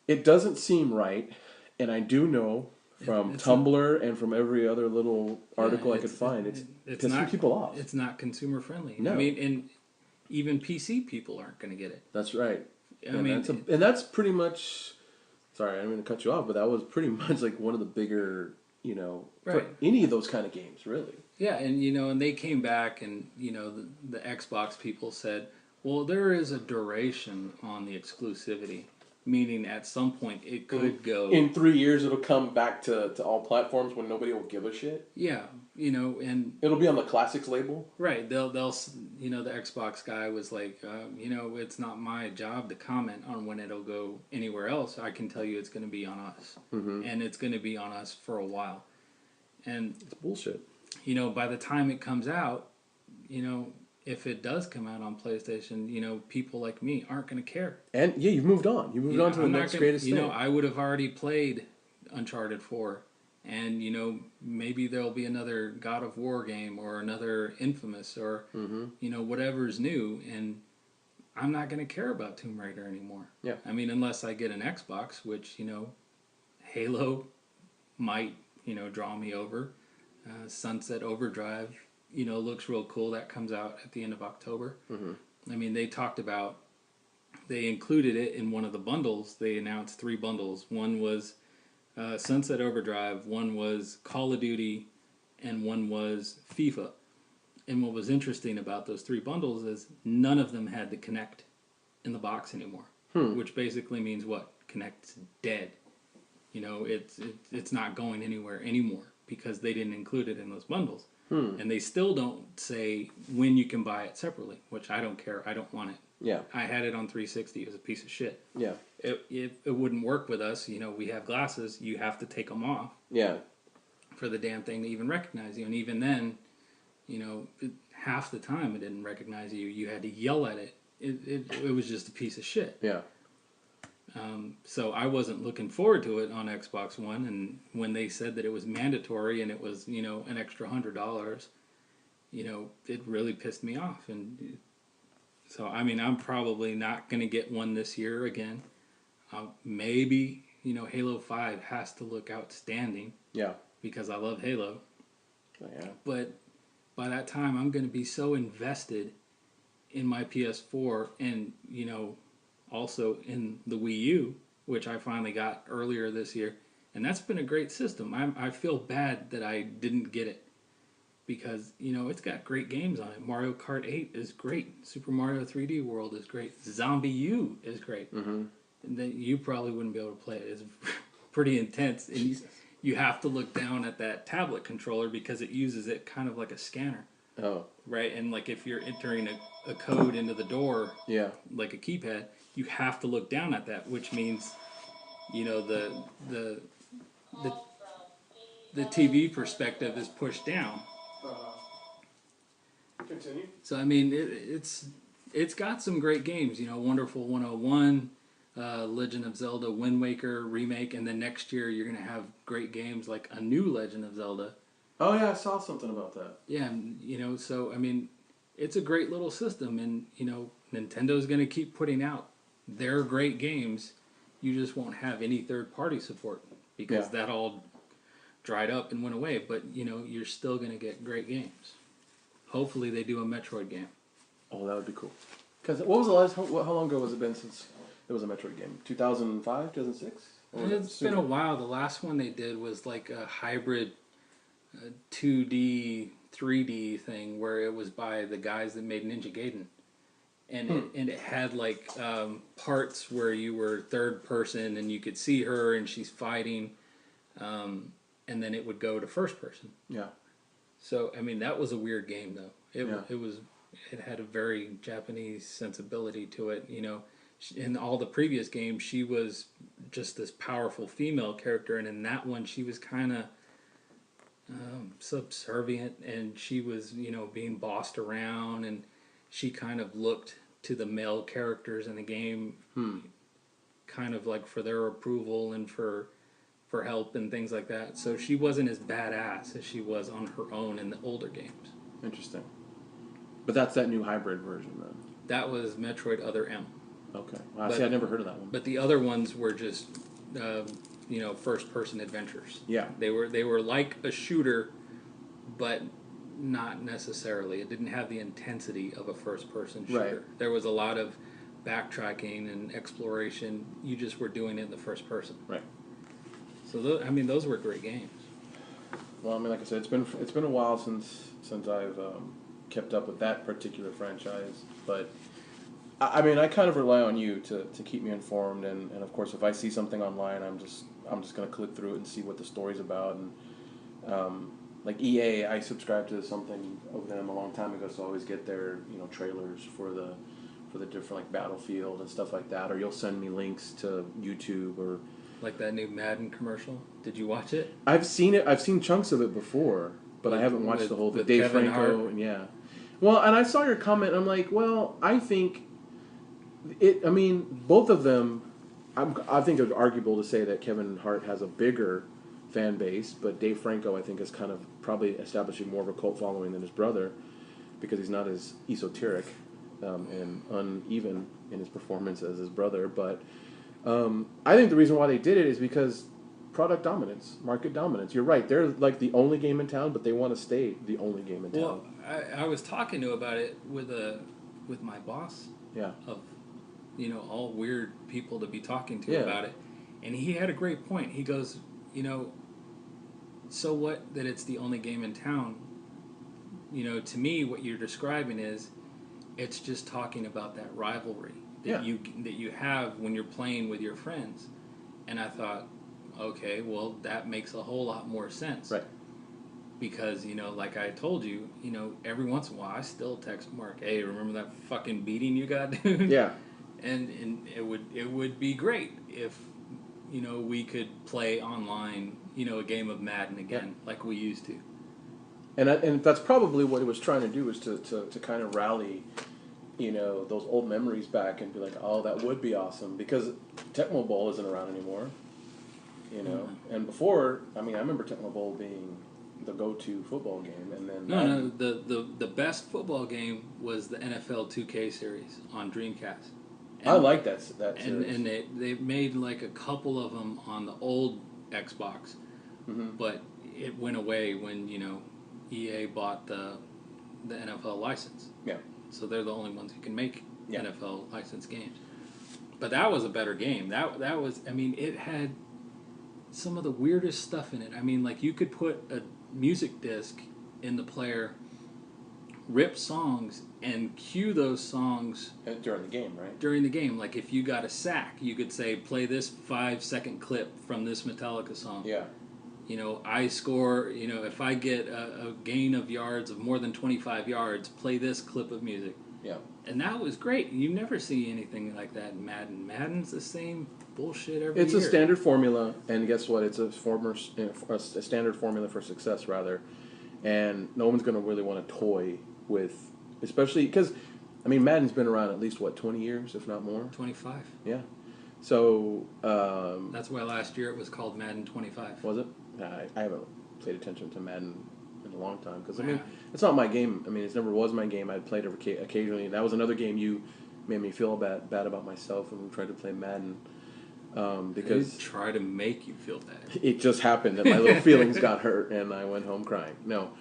it doesn't seem right. And I do know from Tumblr and from every other little article I could find, it's pissing people off. It's not consumer friendly. No. I mean, and even PC people aren't going to get it. That's right. I mean, that's pretty much. Sorry, I didn't mean to cut you off, but that was pretty much like one of the bigger, for any of those kind of games, really. Yeah, and and they came back, and the Xbox people said, well, there is a duration on the exclusivity, meaning at some point it could go. In 3 years, it'll come back to all platforms when nobody will give a shit. Yeah, and it'll be on the classics label. Right. They'll the Xbox guy was like, it's not my job to comment on when it'll go anywhere else. I can tell you it's going to be on us, and it's going to be on us for a while. And it's bullshit. By the time it comes out, if it does come out on PlayStation, people like me aren't going to care. And yeah, you've moved on. You moved on to the next greatest thing. I would have already played Uncharted 4. And, maybe there'll be another God of War game or another Infamous or, whatever's new. And I'm not going to care about Tomb Raider anymore. Yeah. I mean, unless I get an Xbox, which, Halo might, draw me over. Sunset Overdrive, looks real cool. That comes out at the end of October. I mean, they included it in one of the bundles. They announced 3 bundles. One was Sunset Overdrive, one was Call of Duty, and one was FIFA. And what was interesting about those 3 bundles is none of them had the Kinect in the box anymore. Which basically means what? Kinect's dead. It's not going anywhere anymore because they didn't include it in those bundles. And they still don't say when you can buy it separately, which I don't care. I don't want it. Yeah. I had it on 360. It was a piece of shit. Yeah. It wouldn't work with us. We have glasses. You have to take them off. Yeah. For the damn thing to even recognize you. And even then, half the time it didn't recognize you. You had to yell at it. It was just a piece of shit. Yeah. So I wasn't looking forward to it on Xbox One, and when they said that it was mandatory and it was, an extra $100, it really pissed me off. And so, I mean, I'm probably not going to get one this year again. Maybe, Halo 5 has to look outstanding. Yeah. Because I love Halo. Yeah. But by that time, I'm going to be so invested in my PS4 and, also in the Wii U, which I finally got earlier this year. And that's been a great system. I feel bad that I didn't get it because, it's got great games on it. Mario Kart 8 is great. Super Mario 3D World is great. Zombie U is great. And then you probably wouldn't be able to play it. It's pretty intense. And you have to look down at that tablet controller because it uses it kind of like a scanner. Oh. Right? And like if you're entering a code into the door, like a keypad, you have to look down at that, which means, the TV perspective is pushed down. Continue. So I mean, it's got some great games. Wonderful 101, Legend of Zelda Wind Waker remake, and then next year you're gonna have great games like a new Legend of Zelda. Oh yeah, I saw something about that. Yeah, so I mean, it's a great little system, and Nintendo's gonna keep putting out their great games. You just won't have any third-party support because that all dried up and went away. But you're still gonna get great games. Hopefully, they do a Metroid game. Oh, that would be cool. Because what was the last? How long ago was it been since there was a Metroid game? 2005, 2006. It's been a while. The last one they did was like a hybrid 2D, 3D thing where it was by the guys that made Ninja Gaiden. And it had like parts where you were third person and you could see her and she's fighting, and then it would go to first person. Yeah. So I mean that was a weird game though. It had a very Japanese sensibility to it. In all the previous games she was just this powerful female character, and in that one she was kind of subservient, and she was being bossed around, and she kind of looked to the male characters in the game kind of like for their approval and for help and things like that. So she wasn't as badass as she was on her own in the older games. Interesting. But that's that new hybrid version, then. That was Metroid Other M. Okay. See, I'd never heard of that one. But the other ones were just, first-person adventures. Yeah. They were like a shooter, but not necessarily. It didn't have the intensity of a first-person shooter. Right. There was a lot of backtracking and exploration. You just were doing it in the first person. Right. So those were great games. Well, I mean, like I said, it's been a while since I've kept up with that particular franchise, but I mean, I kind of rely on you to keep me informed, and of course, if I see something online, I'm just gonna click through it and see what the story's about, and like EA, I subscribed to something of them a long time ago, so I always get their trailers for the different like Battlefield and stuff like that, or you'll send me links to YouTube or like that new Madden commercial. Did you watch it? I've seen it. I've seen chunks of it before, but I haven't watched the whole thing. Dave Kevin Franco, Hart. and yeah. Well, and I saw your comment. And I'm like, well, I think it. I mean, both of them. I think it's arguable to say that Kevin Hart has a bigger fan base, but Dave Franco, I think, is kind of probably establishing more of a cult following than his brother, because he's not as esoteric and uneven in his performance as his brother. But I think the reason why they did it is because product dominance, market dominance. You're right. They're like the only game in town, but they want to stay the only game in town. Well, I was talking to about it with my boss. Yeah. Of all weird people to be talking to about it, and he had a great point. He goes, so what that it's the only game in town? To me, what you're describing is, it's just talking about that rivalry that you have when you're playing with your friends. And I thought, okay, well, that makes a whole lot more sense. Right. Because, like I told you, every once in a while I still text Mark, hey, remember that fucking beating you got, dude? Yeah. And it would be great if, we could play online, a game of Madden again, like we used to. And that's probably what it was trying to do, is to kind of rally, those old memories back and be like, oh, that would be awesome, because Tecmo Bowl isn't around anymore, Mm-hmm. And before, I mean, I remember Tecmo Bowl being the go-to football game, and then the best football game was the NFL 2K series on Dreamcast. And, I like that series. And they made like a couple of them on the old Xbox, but it went away when EA bought the NFL license. Yeah. So they're the only ones who can make NFL licensed games. But that was a better game. That was, I mean, it had some of the weirdest stuff in it. I mean, like, you could put a music disc in the player, rip songs, and cue those songs during the game, right? During the game. Like, if you got a sack, you could say, play this 5-second clip from this Metallica song. Yeah. I score, if I get a gain of yards of more than 25 yards, play this clip of music. Yeah. And that was great. You never see anything like that in Madden. Madden's the same bullshit every It's year. a standard formula, and guess what? It's a standard formula for success, rather. And no one's going to really want to toy with, especially because, I mean, Madden's been around at least, 20 years, if not more? 25. Yeah. So... that's why last year it was called Madden 25. Was it? I haven't paid attention to Madden in a long time, because, I mean, it's not my game. I mean, it never was my game. I'd played it occasionally. That was another game you made me feel bad about myself when we tried to play Madden. Because I try to make you feel bad. It just happened that my little feelings got hurt and I went home crying. No.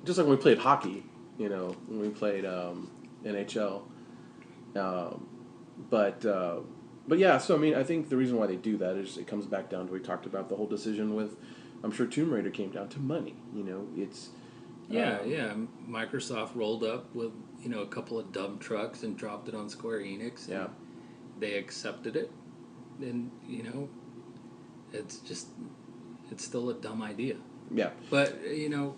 Just like when we played hockey, when we played NHL. But yeah, so I mean, I think the reason why they do that is it comes back down to, we talked about the whole decision with, I'm sure Tomb Raider came down to money. It's... Yeah. Microsoft rolled up with, a couple of dump trucks and dropped it on Square Enix. Yeah. They accepted it. And, it's still a dumb idea. Yeah. But,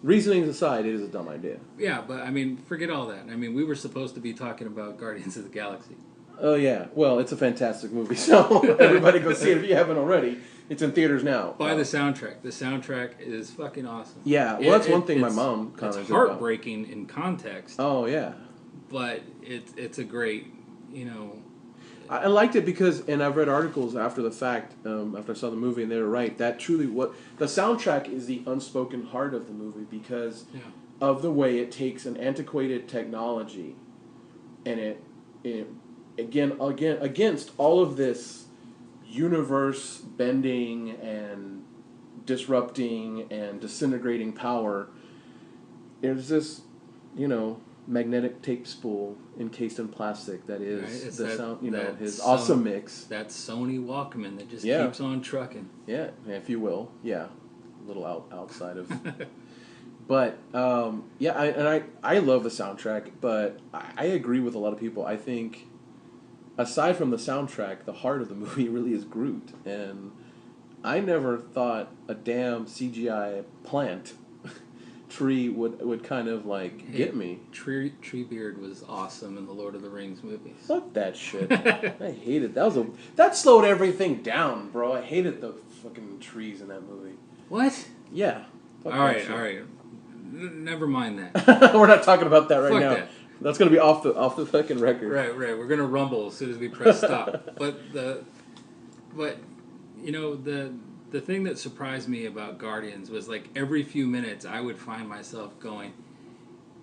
reasonings aside, it is a dumb idea. Yeah, but, I mean, forget all that. I mean, we were supposed to be talking about Guardians of the Galaxy. Oh, yeah. Well, it's a fantastic movie, so everybody go see it if you haven't already. It's in theaters now. Buy the soundtrack. The soundtrack is fucking awesome. Yeah, well, that's one thing my mom commented It's heartbreaking in context. Oh, yeah. But it's a great, I liked it because, and I've read articles after the fact, after I saw the movie, and they were right, that truly the soundtrack is the unspoken heart of the movie, because of the way it takes an antiquated technology and it again against all of this universe bending and disrupting and disintegrating power, there's this, magnetic tape spool encased in plastic that is his awesome mix. That Sony Walkman that just keeps on trucking. Yeah, if you will. Yeah, a little outside of. But I love the soundtrack, but I agree with a lot of people. I think, aside from the soundtrack, the heart of the movie really is Groot, and I never thought a damn CGI plant tree would kind of get me. Treebeard was awesome in the Lord of the Rings movies. Fuck that shit. I hated that slowed everything down, bro. I hated the fucking trees in that movie. What? Yeah. All right. Never mind that. We're not talking about that right Fuck now. That. That's gonna be off the fucking record. Right. We're gonna rumble as soon as we press stop. The thing that surprised me about Guardians was every few minutes I would find myself going,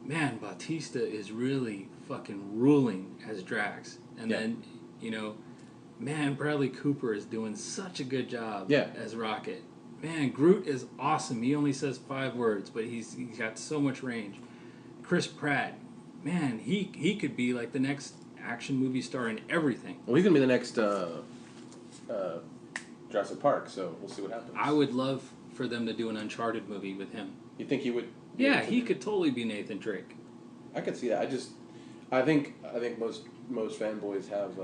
man, Bautista is really fucking ruling as Drax. And then, man, Bradley Cooper is doing such a good job as Rocket. Man, Groot is awesome. He only says 5 words, but he's got so much range. Chris Pratt, man, he could be the next action movie star in everything. Well, he's gonna be the next Jurassic Park, so we'll see what happens. I would love for them to do an Uncharted movie with him. You think he would? Yeah, he could totally be Nathan Drake. I could see that. I think most fanboys have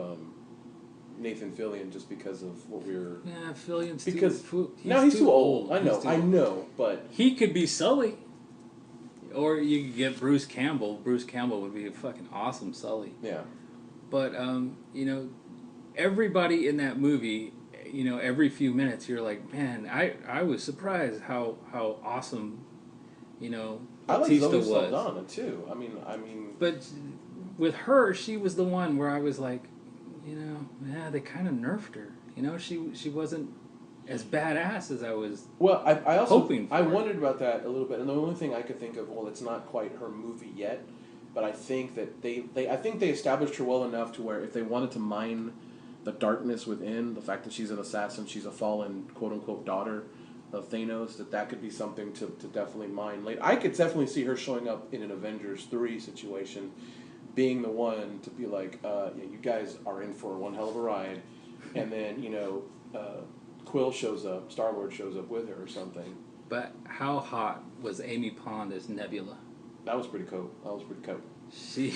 Nathan Fillion just because of what we're. Yeah, Fillion's because he's too old. I know, but he could be Sully. Or you could get Bruce Campbell. Bruce Campbell would be a fucking awesome Sully. Yeah. But everybody in that movie, every few minutes you're like, man, I was surprised how awesome, Bautista was. I like Zoe was. Saldana too. I mean. But with her, she was the one where I was like, they kind of nerfed her. She wasn't as badass as I was. Well, I also hoping for. I wondered about that a little bit, and the only thing I could think of, it's not quite her movie yet, but I think that they established her well enough to where if they wanted to mine the darkness within, the fact that she's an assassin, she's a fallen quote-unquote daughter of Thanos, that could be something to definitely mine later. I could definitely see her showing up in an Avengers 3 situation, being the one to be like, you guys are in for one hell of a ride, and then, Quill shows up, Star-Lord shows up with her or something. But how hot was Amy Pond as Nebula? That was pretty cool. She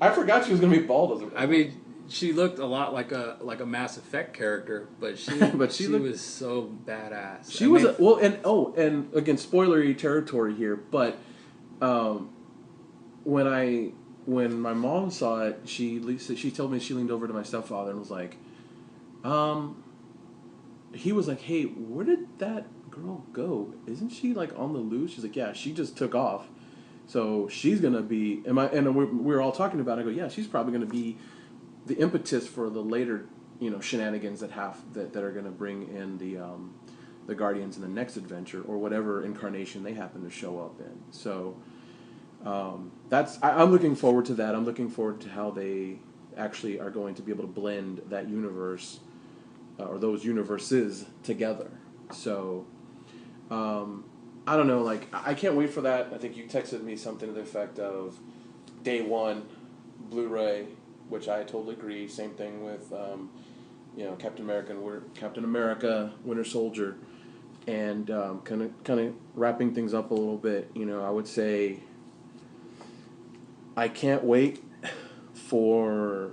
I forgot she was going to be bald. She looked a lot like a Mass Effect character, but she was so badass. She and again, spoilery territory here, but when my mom saw it, she told me she leaned over to my stepfather and was like, he was like, hey, where did that girl go? Isn't she on the loose? She's like, yeah, she just took off. So she's gonna be. And we're all talking about it. I go, yeah, she's probably gonna be the impetus for the later, shenanigans that are gonna bring in the Guardians in the next adventure or whatever incarnation they happen to show up in. So I'm looking forward to that. I'm looking forward to how they actually are going to be able to blend that universe or those universes together. So. I don't know, I can't wait for that. I think you texted me something to the effect of day one, Blu-ray, which I totally agree. Same thing with, Captain America, Winter Soldier, and kind of wrapping things up a little bit. I would say I can't wait for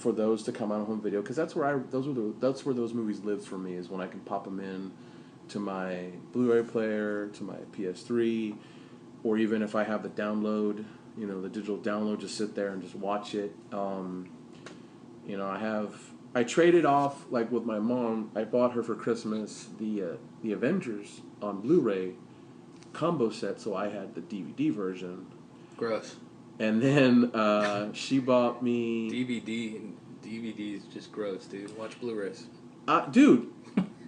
those to come out on home video, because that's where those movies live for me, is when I can pop them in to my Blu-ray player, to my PS3, or even if I have the download, the digital download, just sit there and just watch it. I traded off, with my mom, I bought her for Christmas the Avengers on Blu-ray combo set, so I had the DVD version. Gross. And then she bought me... DVD is just gross, dude. Watch Blu-rays.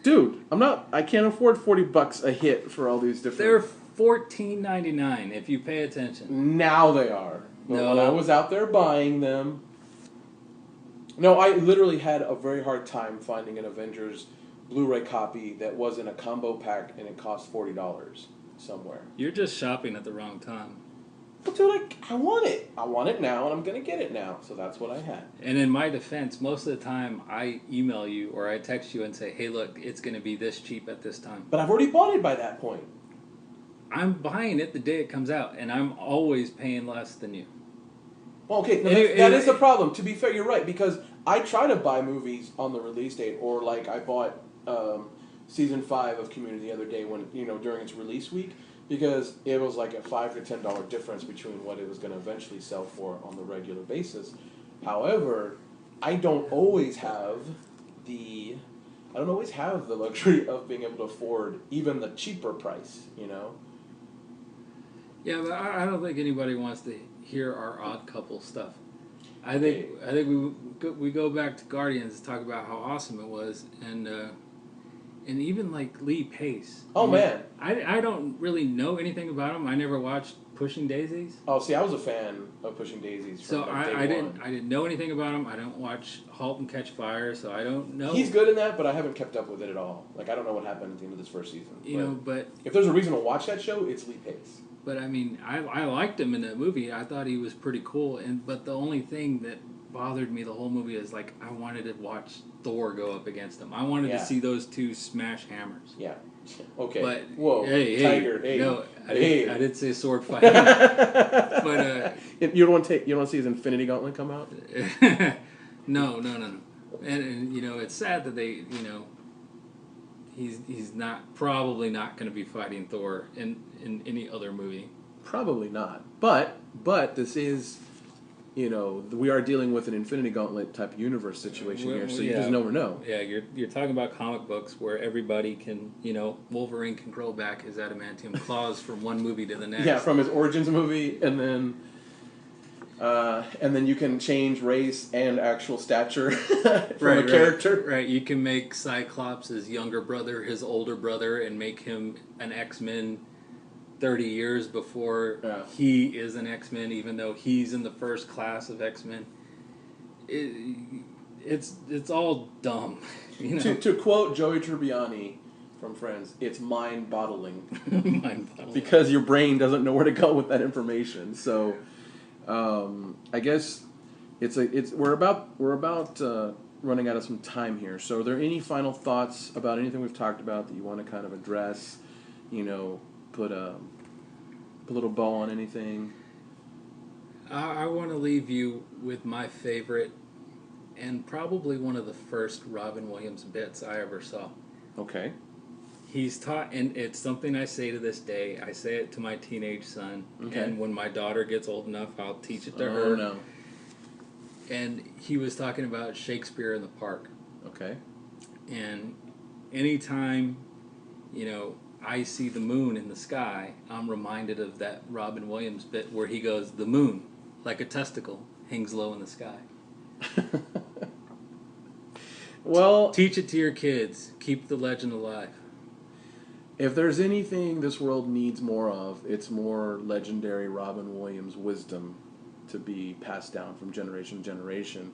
Dude, I can't afford $40 a hit for all these different... They're $14.99 if you pay attention. Now they are. But No. when I was out there buying them... No, I literally had a very hard time finding an Avengers Blu-ray copy that wasn't a combo pack and it cost $40 somewhere. You're just shopping at the wrong time. But dude, I want it. I want it now, and I'm going to get it now. So that's what I had. And in my defense, most of the time I email you or I text you and say, hey, look, it's going to be this cheap at this time. But I've already bought it by that point. I'm buying it the day it comes out, and I'm always paying less than you. Well, okay, no, that is the problem. To be fair, you're right, because I try to buy movies on the release date, or like I bought season 5 of Community the other day when during its release week, because it was like a $5 to $10 difference between what it was going to eventually sell for on the regular basis. However, I don't always have the luxury of being able to afford even the cheaper price, Yeah, but I don't think anybody wants to hear our odd couple stuff. I think we go back to Guardians to talk about how awesome it was, and even like Lee Pace. Oh, man. I don't really know anything about him. I never watched Pushing Daisies. Oh, see, I was a fan of Pushing Daisies. From So I day one. didn't know anything about him. I don't watch *Halt and Catch Fire*, so I don't know. He's good in that, but I haven't kept up with it at all. Like, I don't know what happened at the end of this first season. But if there's a reason to watch that show, it's Lee Pace. But I mean, I liked him in that movie. I thought he was pretty cool. But the only thing that bothered me the whole movie is like I wanted to watch Thor go up against him. I wanted to see those two smash hammers. Yeah. Okay. But whoa, hey, Tiger. Hey. No, I Hey. did say sword fighting. But you don't want to see his Infinity Gauntlet come out? No. And it's sad that they he's probably not going to be fighting Thor in any other movie. Probably not. But this is, we are dealing with an Infinity Gauntlet type universe situation here, so you just never know. Yeah, you're talking about comic books where everybody can, Wolverine can grow back his adamantium claws from one movie to the next. Yeah, from his Origins movie, and then you can change race and actual stature from a character. Right, you can make Cyclops his younger brother, his older brother, and make him an X-Men 30 years before he is an X-Men, even though he's in the first class of X-Men. It's all dumb. To quote Joey Tribbiani from Friends, it's mind-boggling. Mind-boggling. Because your brain doesn't know where to go with that information. So, I guess we're about running out of some time here. So, are there any final thoughts about anything we've talked about that you want to kind of address? Put a little bow on anything? I want to leave you with my favorite and probably one of the first Robin Williams bits I ever saw. Okay. He's taught, and it's something I say to this day. I say it to my teenage son, okay. And when my daughter gets old enough, I'll teach it to her. Oh, no. And he was talking about Shakespeare in the Park. Okay. And anytime, I see the moon in the sky, I'm reminded of that Robin Williams bit where he goes, the moon, like a testicle, hangs low in the sky. Well, teach it to your kids. Keep the legend alive. If there's anything this world needs more of, it's more legendary Robin Williams wisdom to be passed down from generation to generation.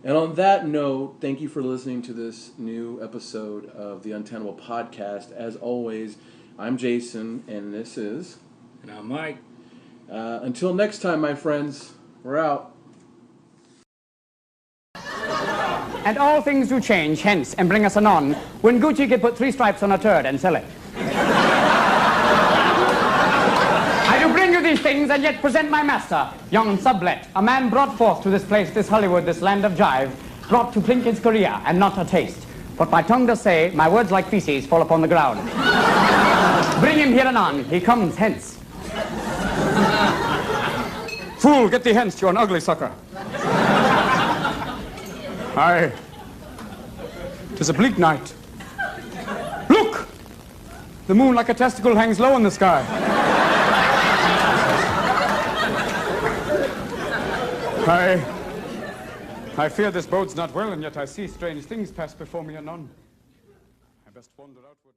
And on that note, thank you for listening to this new episode of the Untenable Podcast. As always, I'm Jason, and this is... And I'm Mike. Until next time, my friends, we're out. And all things do change, hence, and bring us anon, when Gucci could put 3 stripes on a turd and sell it. I do bring you these things and yet present my master, young sublet, a man brought forth to this place, this Hollywood, this land of jive, brought to Plinket's Korea, and not a taste. But my tongue does say, my words like feces fall upon the ground. Bring him here anon, he comes hence. Fool, get thee hence, you're an ugly sucker. Aye. 'Tis a bleak night. Look! The moon like a testicle hangs low in the sky. I fear this bodes not well, and yet I see strange things pass before me anon. I best wander outward.